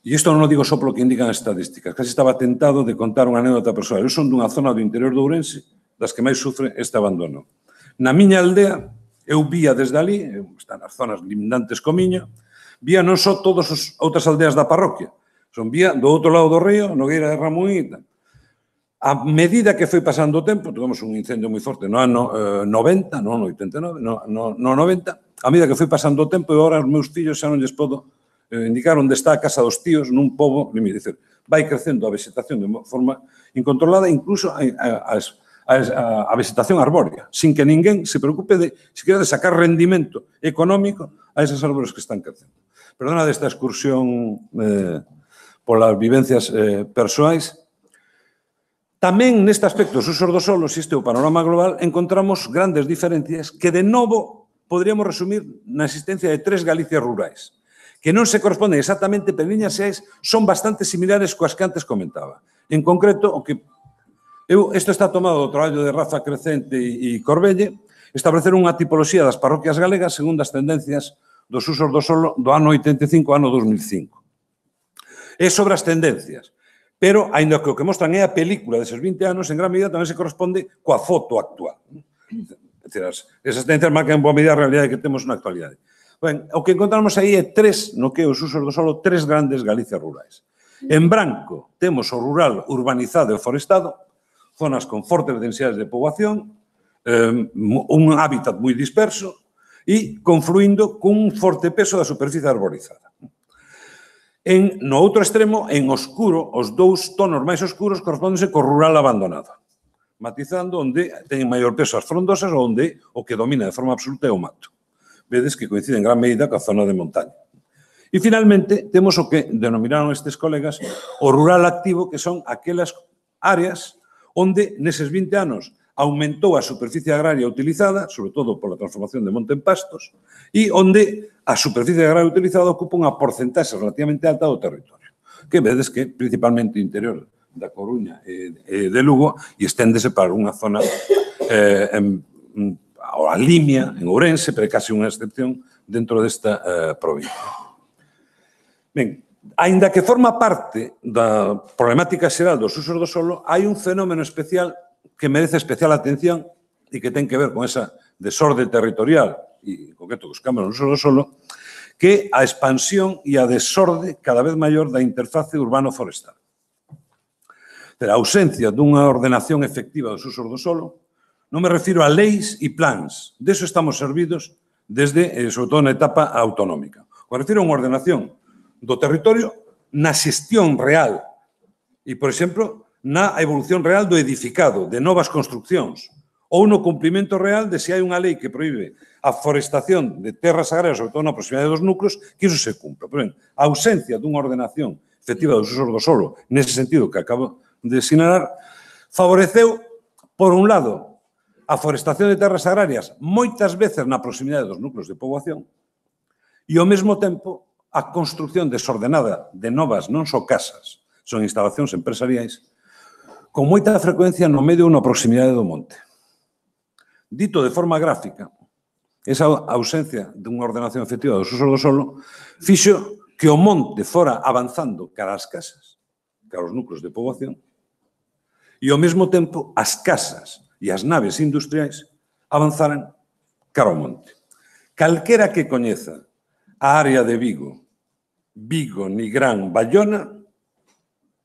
E isto non o digo só polo que indican as estadísticas. Casi estaba tentado de contar unha anécdota persoal. Eu son dunha zona do interior de Ourense das que máis sufre este abandono. Na miña aldea, eu vía desde ali, están as zonas lindantes co Miño, vía non só todas as outras aldeas da parroquia, son vía do outro lado do río, Nogueira de Ramuín e tal. A medida que foi pasando o tempo, tuvemos un incendio moi forte no ano 90, non no 89, no 90, a medida que foi pasando o tempo, e agora os meus fillos xa non lles podo indicar onde está a casa dos tíos nun pobo limite. Dicer, vai crecendo a vegetación de forma incontrolada, incluso a vegetación arbórea, sin que ninguén se preocupe de sacar rendimento económico a esas árboles que están crecendo. Perdona desta excursión polas vivencias persoais. Tamén neste aspecto, os usos do solo, existe o panorama global, encontramos grandes diferencias que, de novo, poderíamos resumir na existencia de 3 Galicias rurais, que non se corresponden exactamente, pero en líneas xerais son bastante similares coas que antes comentaba. En concreto, o que isto está tomado do traballo de Rafa Crecente e Corbelle, establecer unha tipoloxía das parroquias galegas segundo as tendencias dos usos do solo do ano 85 ao ano 2005. É sobre as tendencias, pero, ainda que o que mostran é a película deses 20 anos, en gran medida tamén se corresponde coa foto actual. É dicir, esas tendencias marcan en boa medida a realidade que temos na actualidade. Ben, o que encontramos aí é no que os usos do solo, 3 grandes Galicias rurais. En branco temos o rural urbanizado e forestado, zonas con fortes densidades de poboación, un hábitat moi disperso e confluindo cun forte peso da superficie arborizada. No outro extremo, en oscuro, os dous tonos máis oscuros correspóndense co rural abandonado, matizando onde teñen maior peso as frondosas ou onde o que domina de forma absoluta é o mato. Vedes que coincide en gran medida coa zona de montaña. E, finalmente, temos o que denominaron estes colegas o rural activo, que son aquelas áreas onde, neses 20 anos, aumentou a superficie agraria utilizada, sobre todo pola transformación de monte en pastos, e onde a superficie agraria utilizada ocupa unha porcentaxe relativamente alta do territorio, que vedes que principalmente o interior da Coruña e de Lugo e esténdese para unha zona a Limia, en Ourense, pero é casi unha excepción dentro desta provincia. Ben, aínda que forma parte da problemática xeral dos usos do solo, hai un fenómeno especial que merece especial atención e que ten que ver con esa desorde territorial e, en concreto, os cambios no uso do solo, que a expansión e a desorde cada vez maior da interface urbano-forestal. A ausencia dunha ordenación efectiva dos usos do solo, non me refiro a leis e plans, deso estamos servidos desde, sobre todo, na etapa autonómica. Me refiro a unha ordenación do territorio na xestión real e, por exemplo, na evolución real do edificado, de novas construccións, ou no cumprimento real de se hai unha lei que proíbe a forestación de terras agrarias, sobre todo na proximidade dos núcleos, que iso se cumpra. Por exemplo, a ausencia dunha ordenación efectiva dos usos do solo, nese sentido que acabo de sinalar, favoreceu, por un lado, a forestación de terras agrarias moitas veces na proximidade dos núcleos de poboación e, ao mesmo tempo, a construcción desordenada de novas, non só casas, son instalacións empresariais, con moita frecuencia no medio ou na proximidade do monte. Dito de forma gráfica, esa ausencia dunha ordenación efectiva dos usos do solo fixo que o monte fora avanzando cara ás casas, cara aos núcleos de poboación, e ao mesmo tempo as casas e as naves industriais avanzaran cara ao monte. Calquera que coñeza a área de Vigo, Nigrán, Bayona,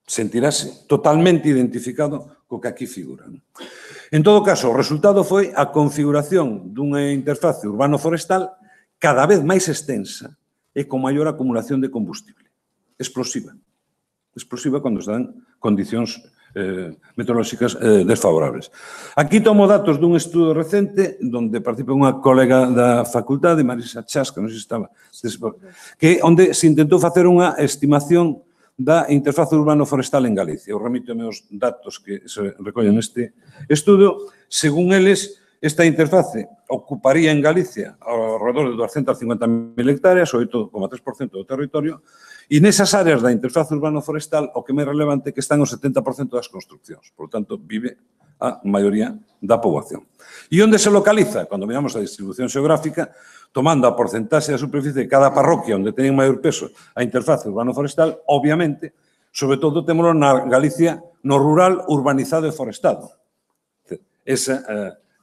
sentirase totalmente identificado co que aquí figura. En todo caso, o resultado foi a configuración dunha interface urbano-forestal cada vez máis extensa e con maior acumulación de combustible. Explosiva. Explosiva cando se dan condicións meteorolóxicas desfavorables. Aquí tomo datos dun estudo recente onde participa unha colega da facultade, Marisa Chas, que non sei se estaba, que onde se intentou facer unha estimación da interface urbano-forestal en Galicia. Eu remito meus datos que se recollen neste estudo. Según eles, esta interface ocuparía en Galicia ao redor de 250.000 hectáreas, o 8,3% do territorio, e nesas áreas da interface urbano-forestal o que é máis relevante é que están o 70% das construccións. Por tanto, vive a maioría da poboación. E onde se localiza? Cando miramos a distribución xeográfica, tomando a porcentaxe da superficie de cada parroquia onde teñen maior peso a interface urbano-forestal, obviamente, sobre todo témolo na Galicia, no rural urbanizado e forestado. Ese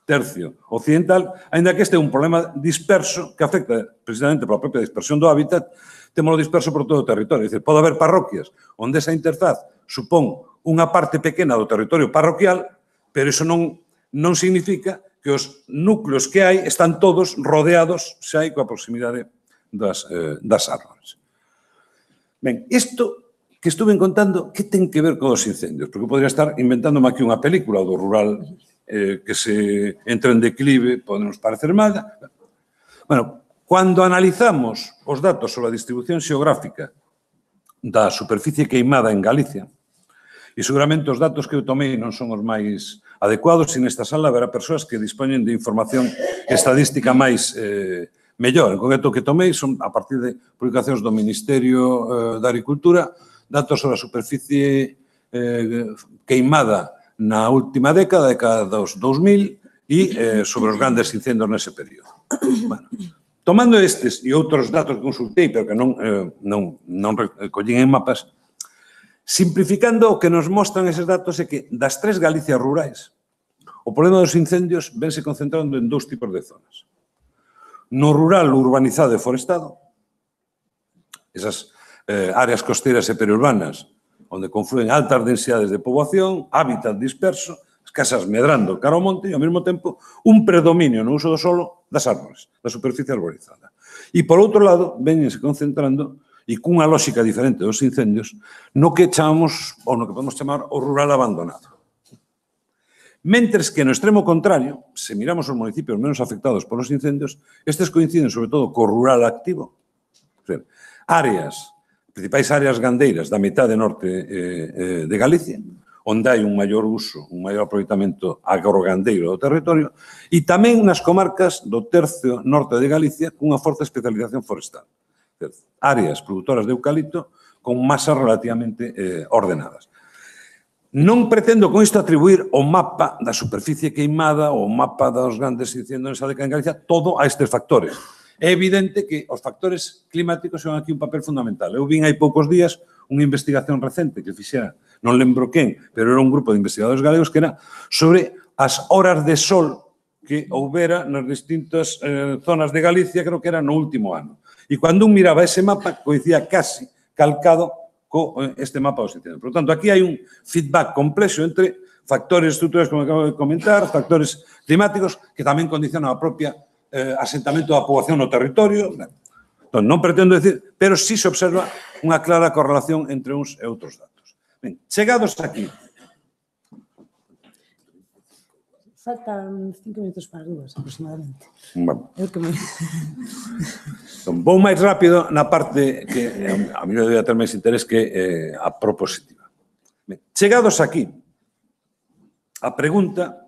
tercio occidental, aínda que este é un problema disperso que afecta precisamente pola propia dispersión do hábitat, témolo disperso por todo o territorio. É dicir, pode haber parroquias onde esa interfaz supón unha parte pequena do territorio parroquial, pero iso non significa que os núcleos que hai están todos rodeados xa hai coa proximidade das árbores. Ben, isto que estuve contando, que ten que ver con os incendios? Porque podría estar inventándome aquí unha película do rural que se entra en declive, pode nos parecer mal. Bueno, cando analizamos os datos sobre a distribución xeográfica da superficie queimada en Galicia, e seguramente os datos que eu tomei non son os máis adecuados, e nesta sala haberá persoas que dispoñen de información estadística máis mellor. En concreto, o que tomei son, a partir de publicacións do Ministerio da Agricultura, datos sobre a superficie queimada na última década dos 2000, e sobre os grandes incendios nese período. Bueno, tomando estes e outros datos que consultei, pero que non recollín en mapas, simplificando, o que nos mostran eses datos é que das 3 Galicias rurais, o problema dos incendios vense concentrando en 2 tipos de zonas. No rural urbanizado e forestado, esas áreas costeiras e periurbanas, onde confluen altas densidades de poboación, hábitat disperso, casas medrando cara ao monte e, ao mesmo tempo, un predominio no uso do solo das árbores, da superficie arborizada. E, por outro lado, venense concentrando, e cunha lógica diferente dos incendios, no que chamamos, ou no que podemos chamar, o rural abandonado. Mentres que no extremo contrario, se miramos os municipios menos afectados polos incendios, estes coinciden sobre todo co rural activo, principais áreas gandeiras da metade norte de Galicia, onde hai un maior uso, un maior aproveitamento agrogandeiro do territorio, e tamén nas comarcas do tercio norte de Galicia cunha forte especialización forestal. Áreas produtoras de eucalipto con masas relativamente ordenadas. Non pretendo con isto atribuir o mapa da superficie queimada, o mapa dos grandes incendios en Galicia, todo a estes factores. É evidente que os factores climáticos son aquí un papel fundamental. Eu vin hai poucos días unha investigación recente que fixera, non lembro quen, pero era un grupo de investigadores galegos que era sobre as horas de sol que houbera nas distintas zonas de Galicia, creo que era no último ano. E cando un miraba ese mapa, coincidía casi calcado con este mapa dos incendios. Por tanto, aquí hai un feedback complexo entre factores estruturais, como acabo de comentar, factores climáticos, que tamén condicionan a propia asentamento da poboación no territorio. Entón, non pretendo decir, pero sí se observa unha clara correlación entre uns e outros datos. Ben, chegados aquí. Faltan 5 minutos para as 2, aproximadamente. Vamos. Vou máis rápido na parte que a mí debe ter máis interés que a propositiva. Ben, chegados aquí, a pregunta,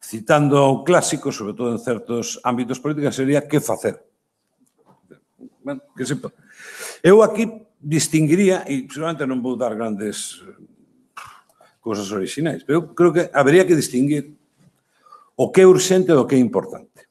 citando o clásico, sobre todo en certos ámbitos políticos, sería que facer. Bueno, que se pode. Eu aquí distinguiría, e seguramente non vou dar grandes cousas orixinais, pero eu creo que habería que distinguir o que é urxente do que é importante.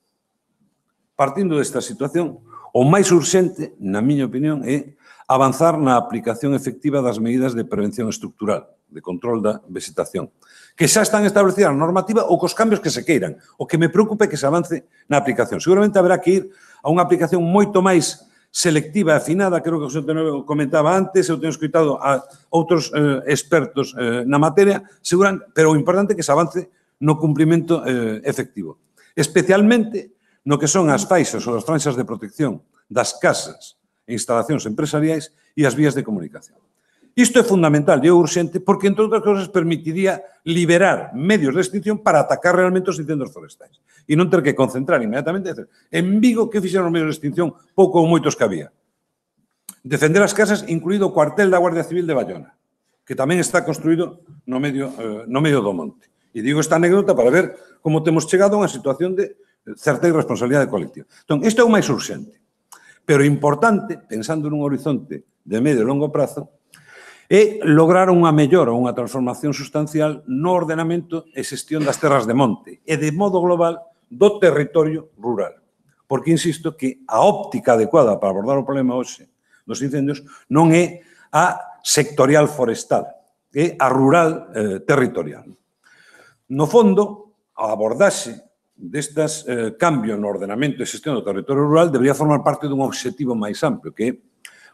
Partindo desta situación, o máis urxente, na miña opinión, é avanzar na aplicación efectiva das medidas de prevención estructural, de control da vegetación, que xa están establecidas na normativa ou cos cambios que se queiran. O que me preocupa é que se avance na aplicación. Seguramente haberá que ir a unha aplicación moito máis selectiva e afinada, creo que o Xente Novo comentaba antes, eu teño escoitado a outros expertos na materia, pero o importante é que se avance no cumprimento efectivo. Especialmente no que son as faixas ou as franxas de protección das casas e instalacións empresariais e as vías de comunicación. Isto é fundamental e é urxente porque, entre outras cousas, permitiría liberar medios de extinción para atacar realmente os incendios forestais e non ter que concentrar inmediatamente. En Vigo, que fixeron os medios de extinción? Pouco ou moitos que había. Defender as casas, incluído o cuartel da Guardia Civil de Bayona, que tamén está construído no medio do monte. E digo esta anécdota para ver como temos chegado a unha situación de certa irresponsabilidade colectiva. Entón, isto é o máis urxente. Pero importante, pensando nun horizonte de medio e longo prazo, é lograr unha mellora, unha transformación sustancial no ordenamento e xestión das terras de monte e, de modo global, do territorio rural. Porque, insisto, que a óptica adecuada para abordar o problema hoxe dos incendios non é a sectorial forestal, é a rural territorial. No fondo, a abordaxe destas cambios no ordenamento e xestión do territorio rural debería formar parte dun obxectivo máis amplio, que é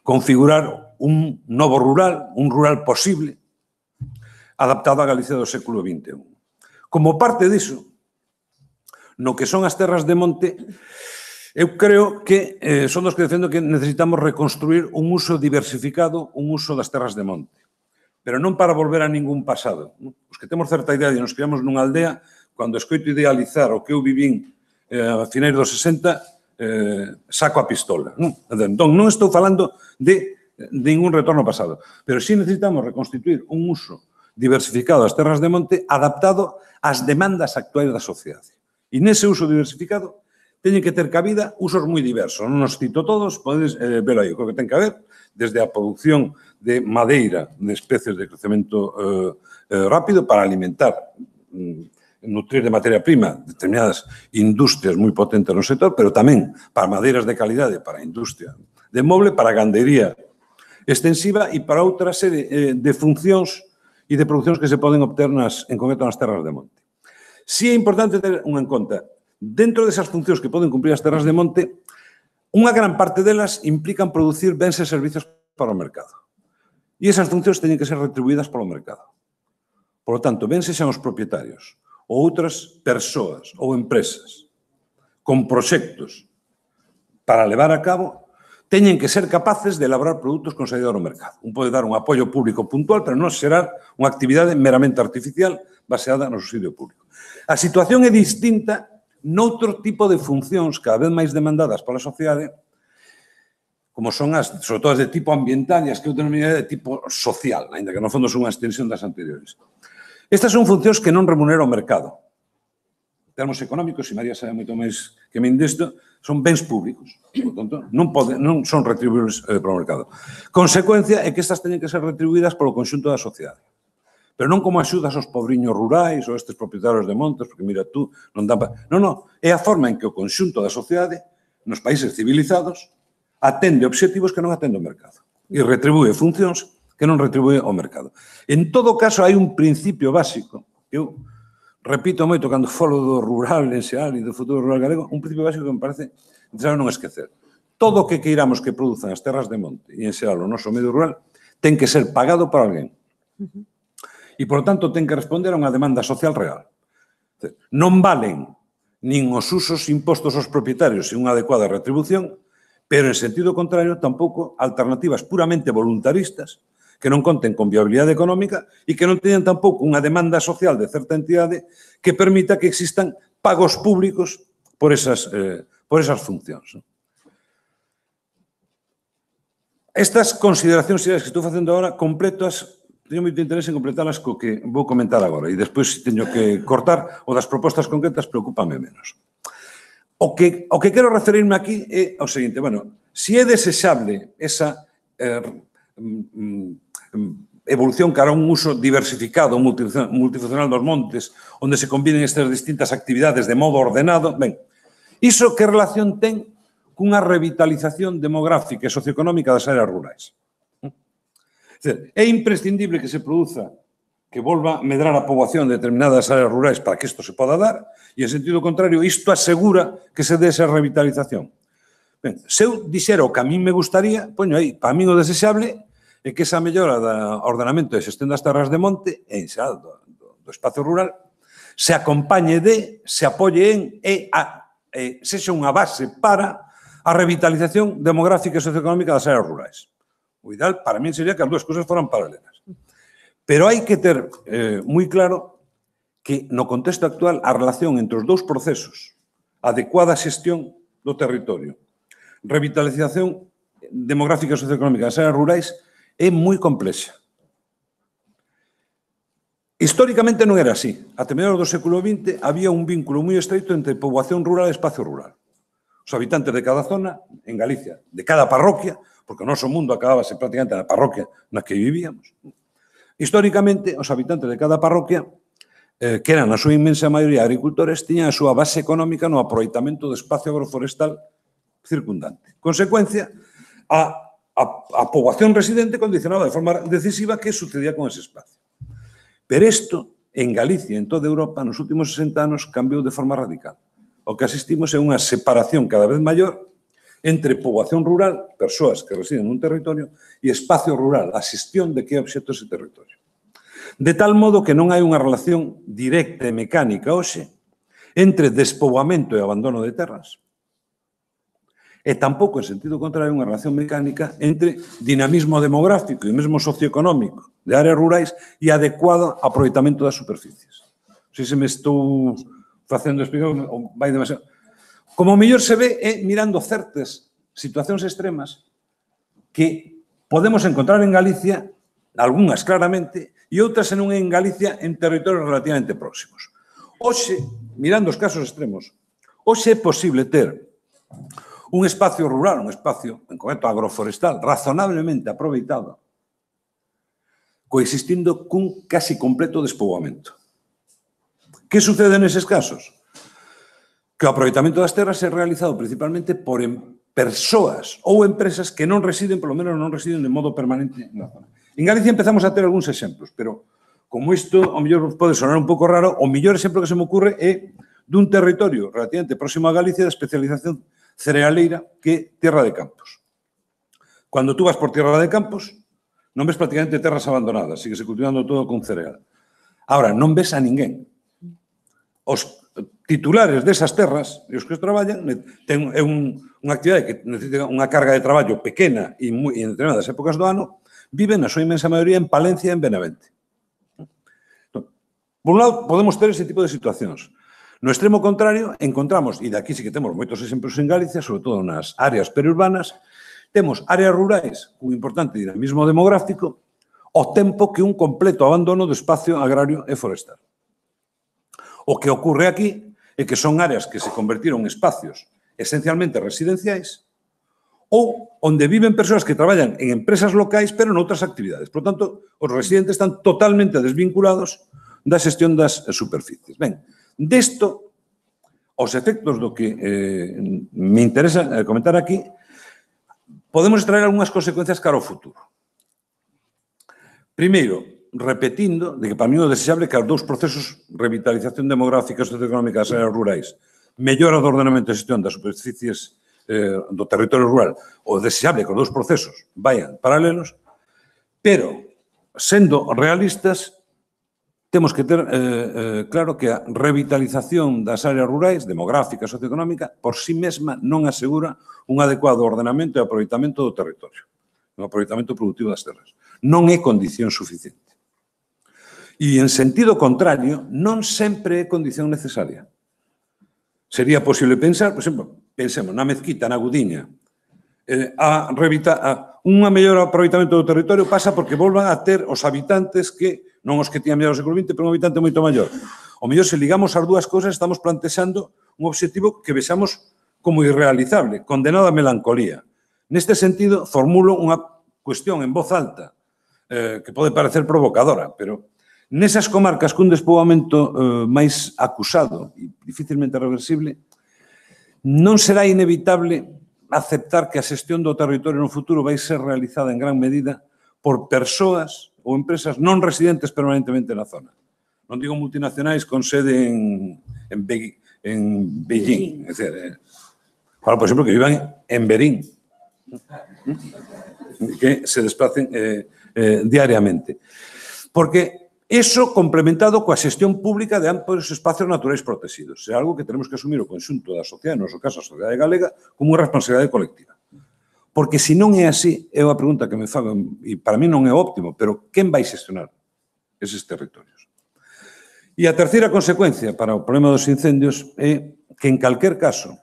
configurar un novo rural, un rural posible, adaptado á Galicia do século XXI. Como parte diso, no que son as terras de monte, eu creo que son dos que defendo que necesitamos reconstruir un uso diversificado, un uso das terras de monte. Pero non para volver a ningún pasado. Os que temos certa idea de nos criamos nunha aldea, cando escoito idealizar o que eu vivín a finais dos 60, saco a pistola. Entón, non estou falando de ningún retorno pasado, pero sí necesitamos reconstituir un uso diversificado das terras de monte adaptado ás demandas actuais da sociedade. E nese uso diversificado teñen que ter cabida usos moi diversos. Non os cito todos, podedes velo aí. O que ten que haber, desde a produción de madeira de especies de crecemento rápido para alimentar, nutrir de materia prima determinadas industrias moi potentes no sector, pero tamén para madeiras de calidade, para a industria de moble, para a gandería extensiva e para outra serie de funcións e de producións que se poden obter en concreto nas terras de monte. Si é importante ter unha en conta, dentro desas funcións que poden cumprir as terras de monte, unha gran parte delas implican producir bens e servizos para o mercado. E esas funcións teñen que ser retribuídas polo mercado. Por lo tanto, ben sexan os propietarios ou outras persoas ou empresas con proxectos para levar a cabo teñen que ser capaces de elaborar produtos con saída ao mercado. Un pode dar un apoio público puntual, pero non xerar unha actividade meramente artificial baseada no subsidio público. A situación é distinta noutro tipo de funcións cada vez máis demandadas pola sociedade, como son as, sobre todo as de tipo ambiental e as que eu denominaría de tipo social, ainda que no fondo son unha extensión das anteriores. Estas son funcións que non remunera o mercado. En termos económicos, e María sabe moito máis que min desto, son bens públicos. Por tanto, non son retribuíbles polo mercado. Consecuencia é que estas teñen que ser retribuídas polo conxunto da sociedade. Pero non como axudas aos pobriños rurais ou estes propietarios de montes, porque mira tú, non dan... Non, é a forma en que o conxunto da sociedade, nos países civilizados, atende obxectivos que non atende o mercado. E retribúe funcións que non retribúe o mercado. En todo caso, hai un principio básico, que eu repito moito cando falo do rural en xeral e do futuro rural galego, un principio básico que me parece necesario non esquecer. Todo o que queiramos que produzan as terras de monte e en xeral o noso medio rural ten que ser pagado por alguén. E, por tanto, ten que responder a unha demanda social real. Non valen nin os usos impostos aos propietarios e unha adecuada retribución, pero, en sentido contrario, tampouco alternativas puramente voluntaristas que non conten con viabilidade económica e que non teñan tampouco unha demanda social de certa entidade que permita que existan pagos públicos por esas funcións. Estas consideracións que estou facendo agora, teño moito interés en completalas co que vou comentar agora e despois teño que cortar o das propostas concretas, preocúpame menos. O que quero referirme aquí é ao seguinte, se é desexable esa evolución cara a un uso diversificado, multifuncional dos montes, onde se combinen estas distintas actividades de modo ordenado, iso que relación ten cunha revitalización demográfica e socioeconómica das áreas rurais? É imprescindible que se produza, que volva a medrar a poboación de determinadas áreas rurais para que isto se poda dar, e, en sentido contrario, isto asegura que se dé esa revitalización. Se eu dixera o que a mí me gustaría, poño aí, para mí o desexable é que esa mellora do ordenamento e xestión das terras de monte, en xeral do espacio rural, se acompañe se apoie en sexa unha base para a revitalización demográfica e socioeconómica das áreas rurais. O ideal para mí sería que as dúas cousas foran paralelas. Pero hai que ter moi claro que no contexto actual a relación entre os dous procesos, adecuada xestión do territorio, revitalización demográfica e socioeconómica das áreas rurais, é moi complexa. Históricamente non era así. Até mediados do século XX había un vínculo moi estreito entre poboación rural e espacio rural. Os habitantes de cada zona, en Galicia, de cada parroquia, porque o noso mundo acabábase prácticamente na parroquia na que vivíamos. Históricamente, os habitantes de cada parroquia, que eran a súa inmensa maioría agricultores, tiñan a súa base económica no aproveitamento do espacio agroforestal circundante. Consecuencia, a poboación residente condicionaba de forma decisiva que sucedía con ese espacio. Pero isto, en Galicia e en toda Europa, nos últimos 60 anos, cambiou de forma radical. O que asistimos é unha separación cada vez maior entre poboación rural, persoas que residen nun territorio, e espacio rural, a xestión de que é obxecto ese territorio. De tal modo que non hai unha relación directa e mecánica hoxe entre despoboamento e abandono de terras, e tampouco, en sentido contrario, unha relación mecánica entre dinamismo demográfico e mesmo socioeconómico de áreas rurais e adecuado aproveitamento das superficies. Se me estou facendo explicar, vai demasiado. Como mellor se ve é mirando certas situacións extremas que podemos encontrar en Galicia, algunhas claramente, e outras non en Galicia en territorios relativamente próximos. Hoxe, mirando os casos extremos, hoxe é posible ter un espacio rural, un espacio, en concreto agroforestal, razonablemente aproveitado, coexistindo cun casi completo despoboamento. Que sucede neses casos? Que o aproveitamento das terras é realizado principalmente por persoas ou empresas que non residen, polo menos non residen de modo permanente na zona. En Galicia empezamos a ter algúns exemplos, pero como isto, ao mellor pode sonar un pouco raro, o mellor exemplo que se me ocurre é dun territorio relativamente próximo a Galicia de especialización cerealeira que Tierra de Campos. Cando tú vas por Tierra de Campos, non ves prácticamente terras abandonadas, sigue se cultivando todo con cereal. Ahora, non ves a ninguén. os titulares desas terras e os que traballan é unha actividade que necesita unha carga de traballo pequena e en determinadas épocas do ano, viven na súa inmensa maioría en Palencia e en Benavente. Por un lado, podemos ter ese tipo de situacións. No extremo contrario, encontramos, e daqui sí que temos moitos exemplos en Galicia, sobre todo nas áreas periurbanas, temos áreas rurais con importante dinamismo demográfico ao tempo que un completo abandono do espacio agrario e forestal. O que ocorre aquí é que son áreas que se convertiron en espacios esencialmente residenciais ou onde viven persoas que traballan en empresas locais pero noutras actividades. Por tanto, os residentes están totalmente desvinculados da xestión das superficies. Ben, desto, os efectos do que me interesa comentar aquí, podemos extraer algunhas consecuencias cara ao futuro. Primeiro, repetindo de que para mí o desexable que os dous procesos, revitalización demográfica e socioeconómica das áreas rurais, mellora do ordenamento e xestión das superficies do territorio rural, o desexable que os dous procesos vayan paralelos, pero, sendo realistas, temos que ter claro que a revitalización das áreas rurais, demográfica e socioeconómica, por sí mesma non asegura un adecuado ordenamento e aproveitamento do territorio, un aproveitamento productivo das terras. Non é condición suficiente. E, en sentido contrario, non sempre é condición necesaria. Sería posible pensar, por exemplo, pensemos na Mezquita, na Gudiña, un mellor aproveitamento do territorio pasa porque volvan a ter os habitantes que, non os que tiñan mellor o século XX, pero un habitante moito maior. O mellor, se ligamos as dúas cousas, estamos plantexando un obxectivo que vexamos como irrealizable, condenado a melancolía. Neste sentido, formulo unha cuestión en voz alta, que pode parecer provocadora, pero nesas comarcas cun despoboamento máis acusado e dificilmente reversible, non será inevitable aceptar que a xestión do territorio no futuro vai ser realizada en gran medida por persoas ou empresas non residentes permanentemente na zona. Non digo multinacionais con sede en Beijing. É dicir, por exemplo, que vivan en Berín, que se desplacen diariamente. Porque eso complementado coa xestión pública de amplos espacios naturais protegidos. É algo que tenemos que asumir o conxunto da sociedade, no noso caso a sociedade galega, como unha responsabilidade colectiva. Porque se non é así, é unha pregunta que me fago, e para mí non é óptimo, pero quen vai xestionar eses territorios? E a terceira consecuencia para o problema dos incendios é que, en calquer caso,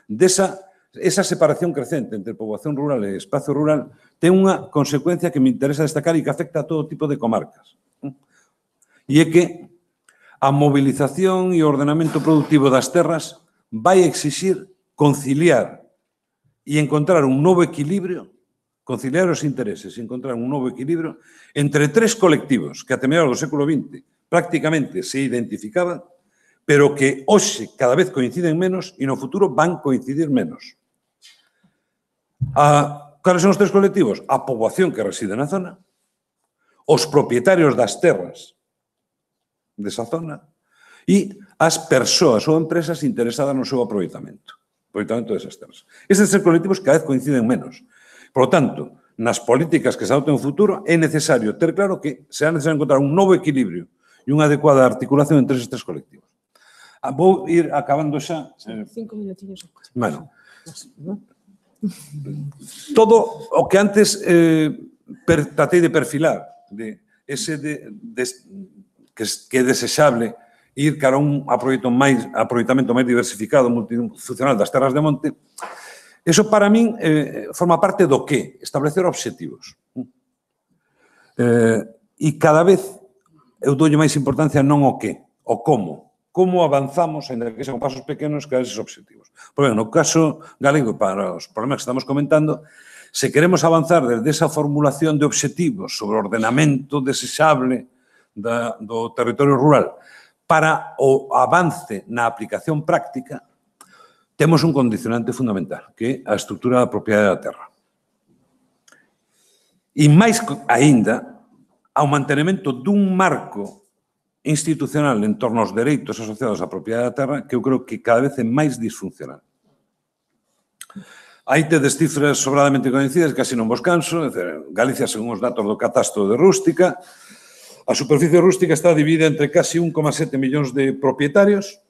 esa separación crecente entre poboación rural e espacio rural ten unha consecuencia que me interesa destacar e que afecta a todo tipo de comarcas. E é que a movilización e o ordenamento productivo das terras vai exixir conciliar e encontrar un novo equilibrio, conciliar os intereses e encontrar un novo equilibrio entre tres colectivos que até mediados do século XX prácticamente se identificaban, pero que hoxe cada vez coinciden menos e no futuro van coincidir menos. Cales son os tres colectivos? A poboación que reside na zona, os propietarios das terras desa zona e as persoas ou empresas interesadas no seu aproveitamento desas terras. Estes tres colectivos cada vez coinciden menos. Por lo tanto, nas políticas que se adopten no futuro é necesario ter claro que será necesario encontrar un novo equilibrio e unha adecuada articulación entre estes tres colectivos. Vou ir acabando xa. 5 minutinhos. Bueno, todo o que antes tratei de perfilar, que é desexable ir cara a un aproveitamento máis diversificado, multifuncional das terras de monte, eso para min forma parte do que? Establecer obxectivos. E cada vez eu doulle máis importancia non o que, o como. Como avanzamos, ainda que sean pasos pequenos, cara a esos obxectivos. Por ben, no caso galego, para os problemas que estamos comentando, se queremos avanzar desde esa formulación de obxectivos sobre o ordenamento desexable do territorio rural para o avance na aplicación práctica, temos un condicionante fundamental, que é a estrutura da propiedade da terra. E máis aínda, ao mantenimento dun marco institucional en torno aos dereitos asociados á propiedade da terra que eu creo que cada vez é máis disfuncional. Aí tedes cifras sobradamente coñecidas, casi non vos canso. Galicia, según os datos do catastro de rústica, a superficie rústica está dividida entre casi 1,7 millóns de propietarios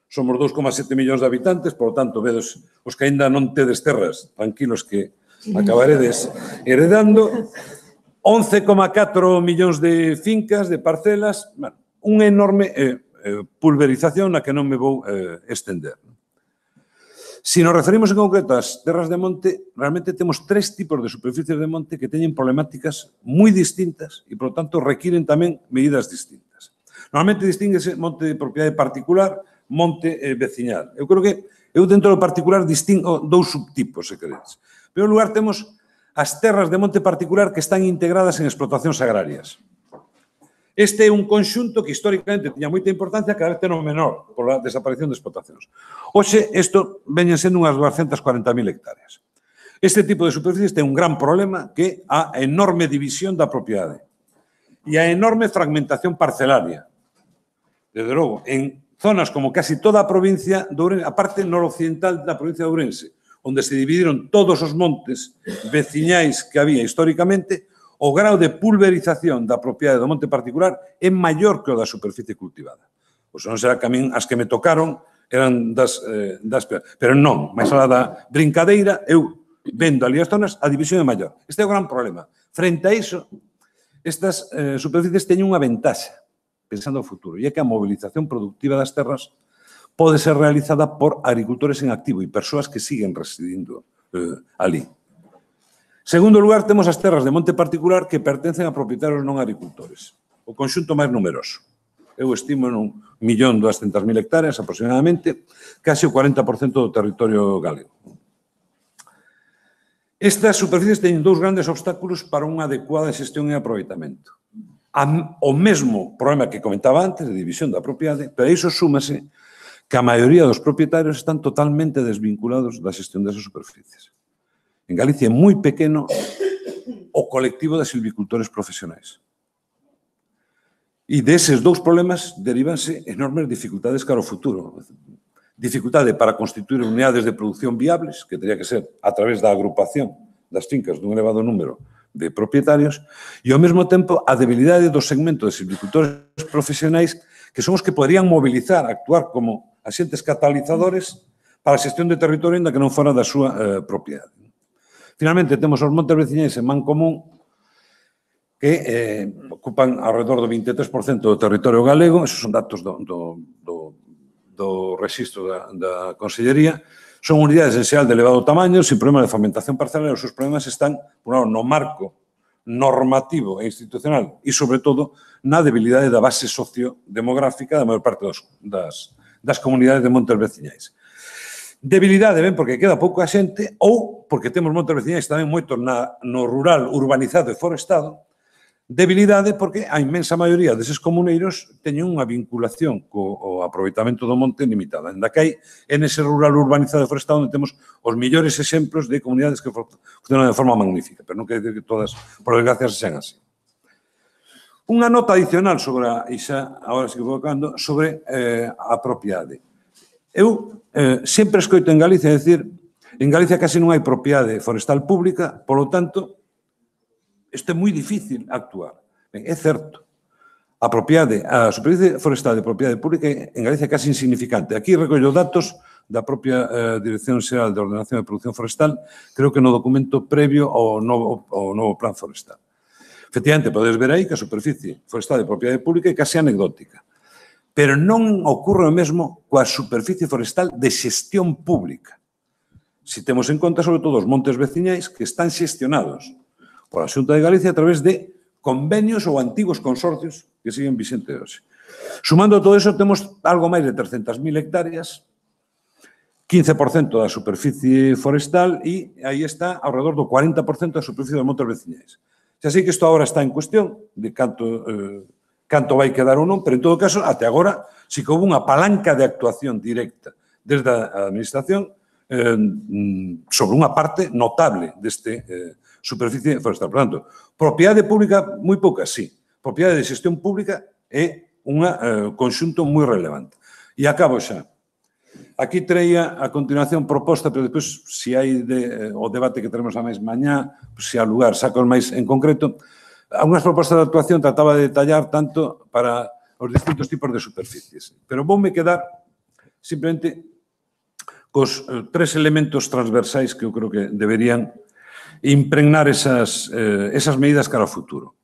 Somos 2,7 millóns de habitantes, por lo tanto, vedes, os que ainda non tedes terras, tranquilos que acabaredes heredando, 11,4 millóns de fincas, de parcelas, bueno, unha enorme pulverización na que non me vou estender. Si nos referimos en concreto ás terras de monte, realmente temos 3 tipos de superficies de monte que teñen problemáticas moi distintas e, por lo tanto, requiren tamén medidas distintas. Normalmente distínguese monte de propiedade particular, monte veciñal. Eu creo que eu dentro do particular distingo 2 subtipos, se queredes. En primeiro lugar, temos as terras de monte particular que están integradas en explotacións agrarias. Este é un conxunto que históricamente tiña moita importancia, cada vez ten o menor pola desaparición de explotacións. Hoxe, isto veñen sendo unhas 240.000 hectáreas. Este tipo de superficies ten un gran problema que é a enorme división da propiedade e a enorme fragmentación parcelaria. Desde logo, en zonas como casi toda a provincia de Ourense, a parte noroccidental da provincia de Ourense, onde se dividiron todos os montes veciñais que había históricamente, o grau de pulverización da propiedade do monte particular é maior que o da superficie cultivada. Pois non será que a min as que me tocaron eran das peores. Pero non, máis alá da brincadeira, eu vendo ali as zonas, a división é maior. Este é o gran problema. Frente a iso, estas superficies teñen unha ventaxa, pensando no futuro, e é que a movilización productiva das terras pode ser realizada por agricultores en activo e persoas que siguen residindo ali. Segundo lugar, temos as terras de monte particular que pertencen a propietarios non agricultores, o conxunto máis numeroso. Eu estimo en 1.200.000 hectáreas aproximadamente, case o 40% do territorio galego. Estas superficies teñen 2 grandes obstáculos para unha adecuada xestión e aproveitamento. O mesmo problema que comentaba antes, de división da propiedade, pero a iso súmase que a maioría dos propietarios están totalmente desvinculados da xestión desas superficies. En Galicia é moi pequeno o colectivo de silvicultores profesionais. E deses 2 problemas derivanse enormes dificultades cara ao futuro. Dificultade para constituir unidades de produción viables, que teria que ser a través da agrupación das fincas dun elevado número de propietarios, e ao mesmo tempo a debilidade do segmento de silvicultores profesionais que son os que poderían mobilizar, actuar como axentes catalizadores para a xestión de territorio ainda que non fora da súa propiedade. Finalmente, temos os montes veciñais en man común que ocupan alrededor do 23% do territorio galego, esos son datos do rexistro da Consellería, son unidades en xeral de elevado tamaño, sin problema de fragmentación parcelar, os seus problemas están, por un lado, no marco normativo e institucional e, sobre todo, na debilidade da base sociodemográfica da maior parte das comunidades de montes veciñais. Debilidade, ben, porque queda pouca xente ou porque temos montes veciñais tamén moitos no rural urbanizado e forestado. Debilidade porque a inmensa maioría deses comuneiros teñen unha vinculación co aproveitamento do monte limitada. Ainda que hai en ese rural urbanizado e forestado onde temos os mellores exemplos de comunidades que funcionan de forma magnífica, pero non quer dizer que todas, por desgracia, sean así. Unha nota adicional sobre agora sí que vou acabando, sobre a propiedade. Eu sempre escoito en Galicia decir, en Galicia casi non hai propiedade forestal pública, polo tanto, isto é moi difícil actuar. Ben, é certo. A superficie forestal de propiedade pública en Galicia é casi insignificante. Aquí recollo datos da propia Dirección Xeral de Ordenación e Produción Forestal, creo que no documento previo ao novo Plan Forestal. Efectivamente, podedes ver aí que a superficie forestal de propiedade pública é casi anecdótica. Pero non ocorre o mesmo coa superficie forestal de xestión pública. Si temos en conta, sobre todo, os montes veciñais que están xestionados pola Xunta de Galicia a través de convenios ou antigos consorcios que siguen vixentes hoxe. Sumando todo iso, temos algo máis de 300.000 hectáreas, 15% da superficie forestal e aí está ao redor do 40% da superficie dos montes veciñais. Xa sei que isto agora está en cuestión de canto vai quedar ou non, pero en todo caso, até agora, si que houve unha palanca de actuación directa desde a Administración sobre unha parte notable deste superficie forestal. Por tanto, propiedade pública moi pouca, sí. Propiedade de xestión pública é un conxunto moi relevante. E acabo xa. Aquí traía a continuación proposta, pero depois, se hai o debate que teremos a máis mañá, se há lugar, saco máis en concreto. Algunas propostas de actuación trataba de detallar tanto para os distintos tipos de superficies. Pero voume quedar simplemente cos tres elementos transversais que eu creo que deberían impregnar esas medidas cara ao futuro.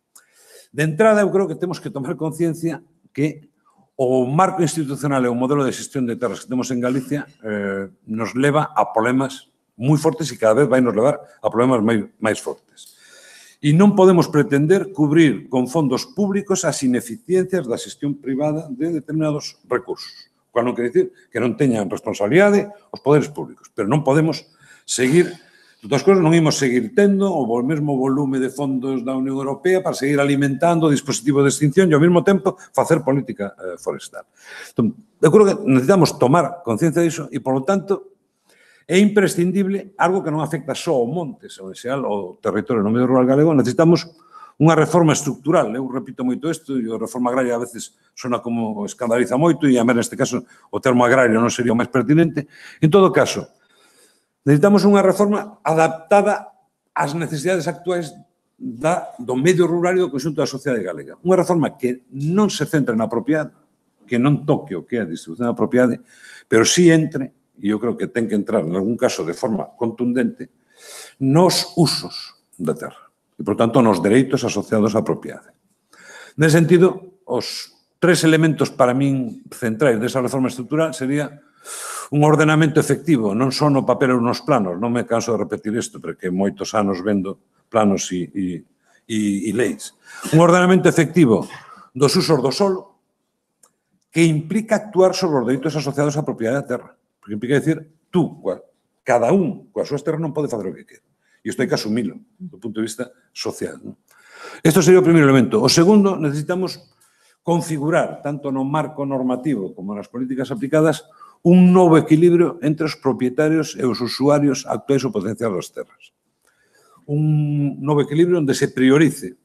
De entrada, eu creo que temos que tomar conciencia que o marco institucional e o modelo de xestión de terras que temos en Galicia nos leva a problemas moi fortes e cada vez vai nos levar a problemas máis fortes. E non podemos pretender cubrir con fondos públicos as ineficiencias da xestión privada de determinados recursos. Cual non quere dicir que non teñan responsabilidade os poderes públicos, pero non podemos seguir. Outras cousas non imos seguir tendo o mesmo volume de fondos da Unión Europea para seguir alimentando o dispositivo de extinción e ao mesmo tempo facer política forestal. Entón, eu creo que necesitamos tomar conciencia disso e, por lo tanto, é imprescindible algo que non afecta só ao monte, senón en xeral ao territorio no medio rural galego. Necesitamos unha reforma estructural. Eu repito moito isto e a reforma agraria a veces sona como escandaliza moito e, a ver, neste caso, o termo agrario non sería o máis pertinente. En todo caso, necesitamos unha reforma adaptada ás necesidades actuais do medio rural e do conxunto da sociedade galega. Unha reforma que non se centre na propiedade, que non toque o que é a distribución da propiedade, pero sí entre, e eu creo que ten que entrar, en algún caso, de forma contundente, nos usos da terra. E, por tanto, nos dereitos asociados á propiedade. Nese sentido, os tres elementos para min centrais desa reforma estructural sería un ordenamento efectivo, non só no papel ou nos planos, non me canso de repetir isto, porque moitos anos vendo planos e leis. Un ordenamento efectivo dos usos do solo que implica actuar sobre os dereitos asociados á propiedade da terra. Porque implica decir, cada un, coas súas terras non pode facer o que quere. E isto hai que asumilo, do punto de vista social. Isto sería o primeiro elemento. O segundo, necesitamos configurar, tanto no marco normativo como nas políticas aplicadas, un novo equilibrio entre os propietarios e os usuarios actuais ou potenciais das terras. Un novo equilibrio onde se priorice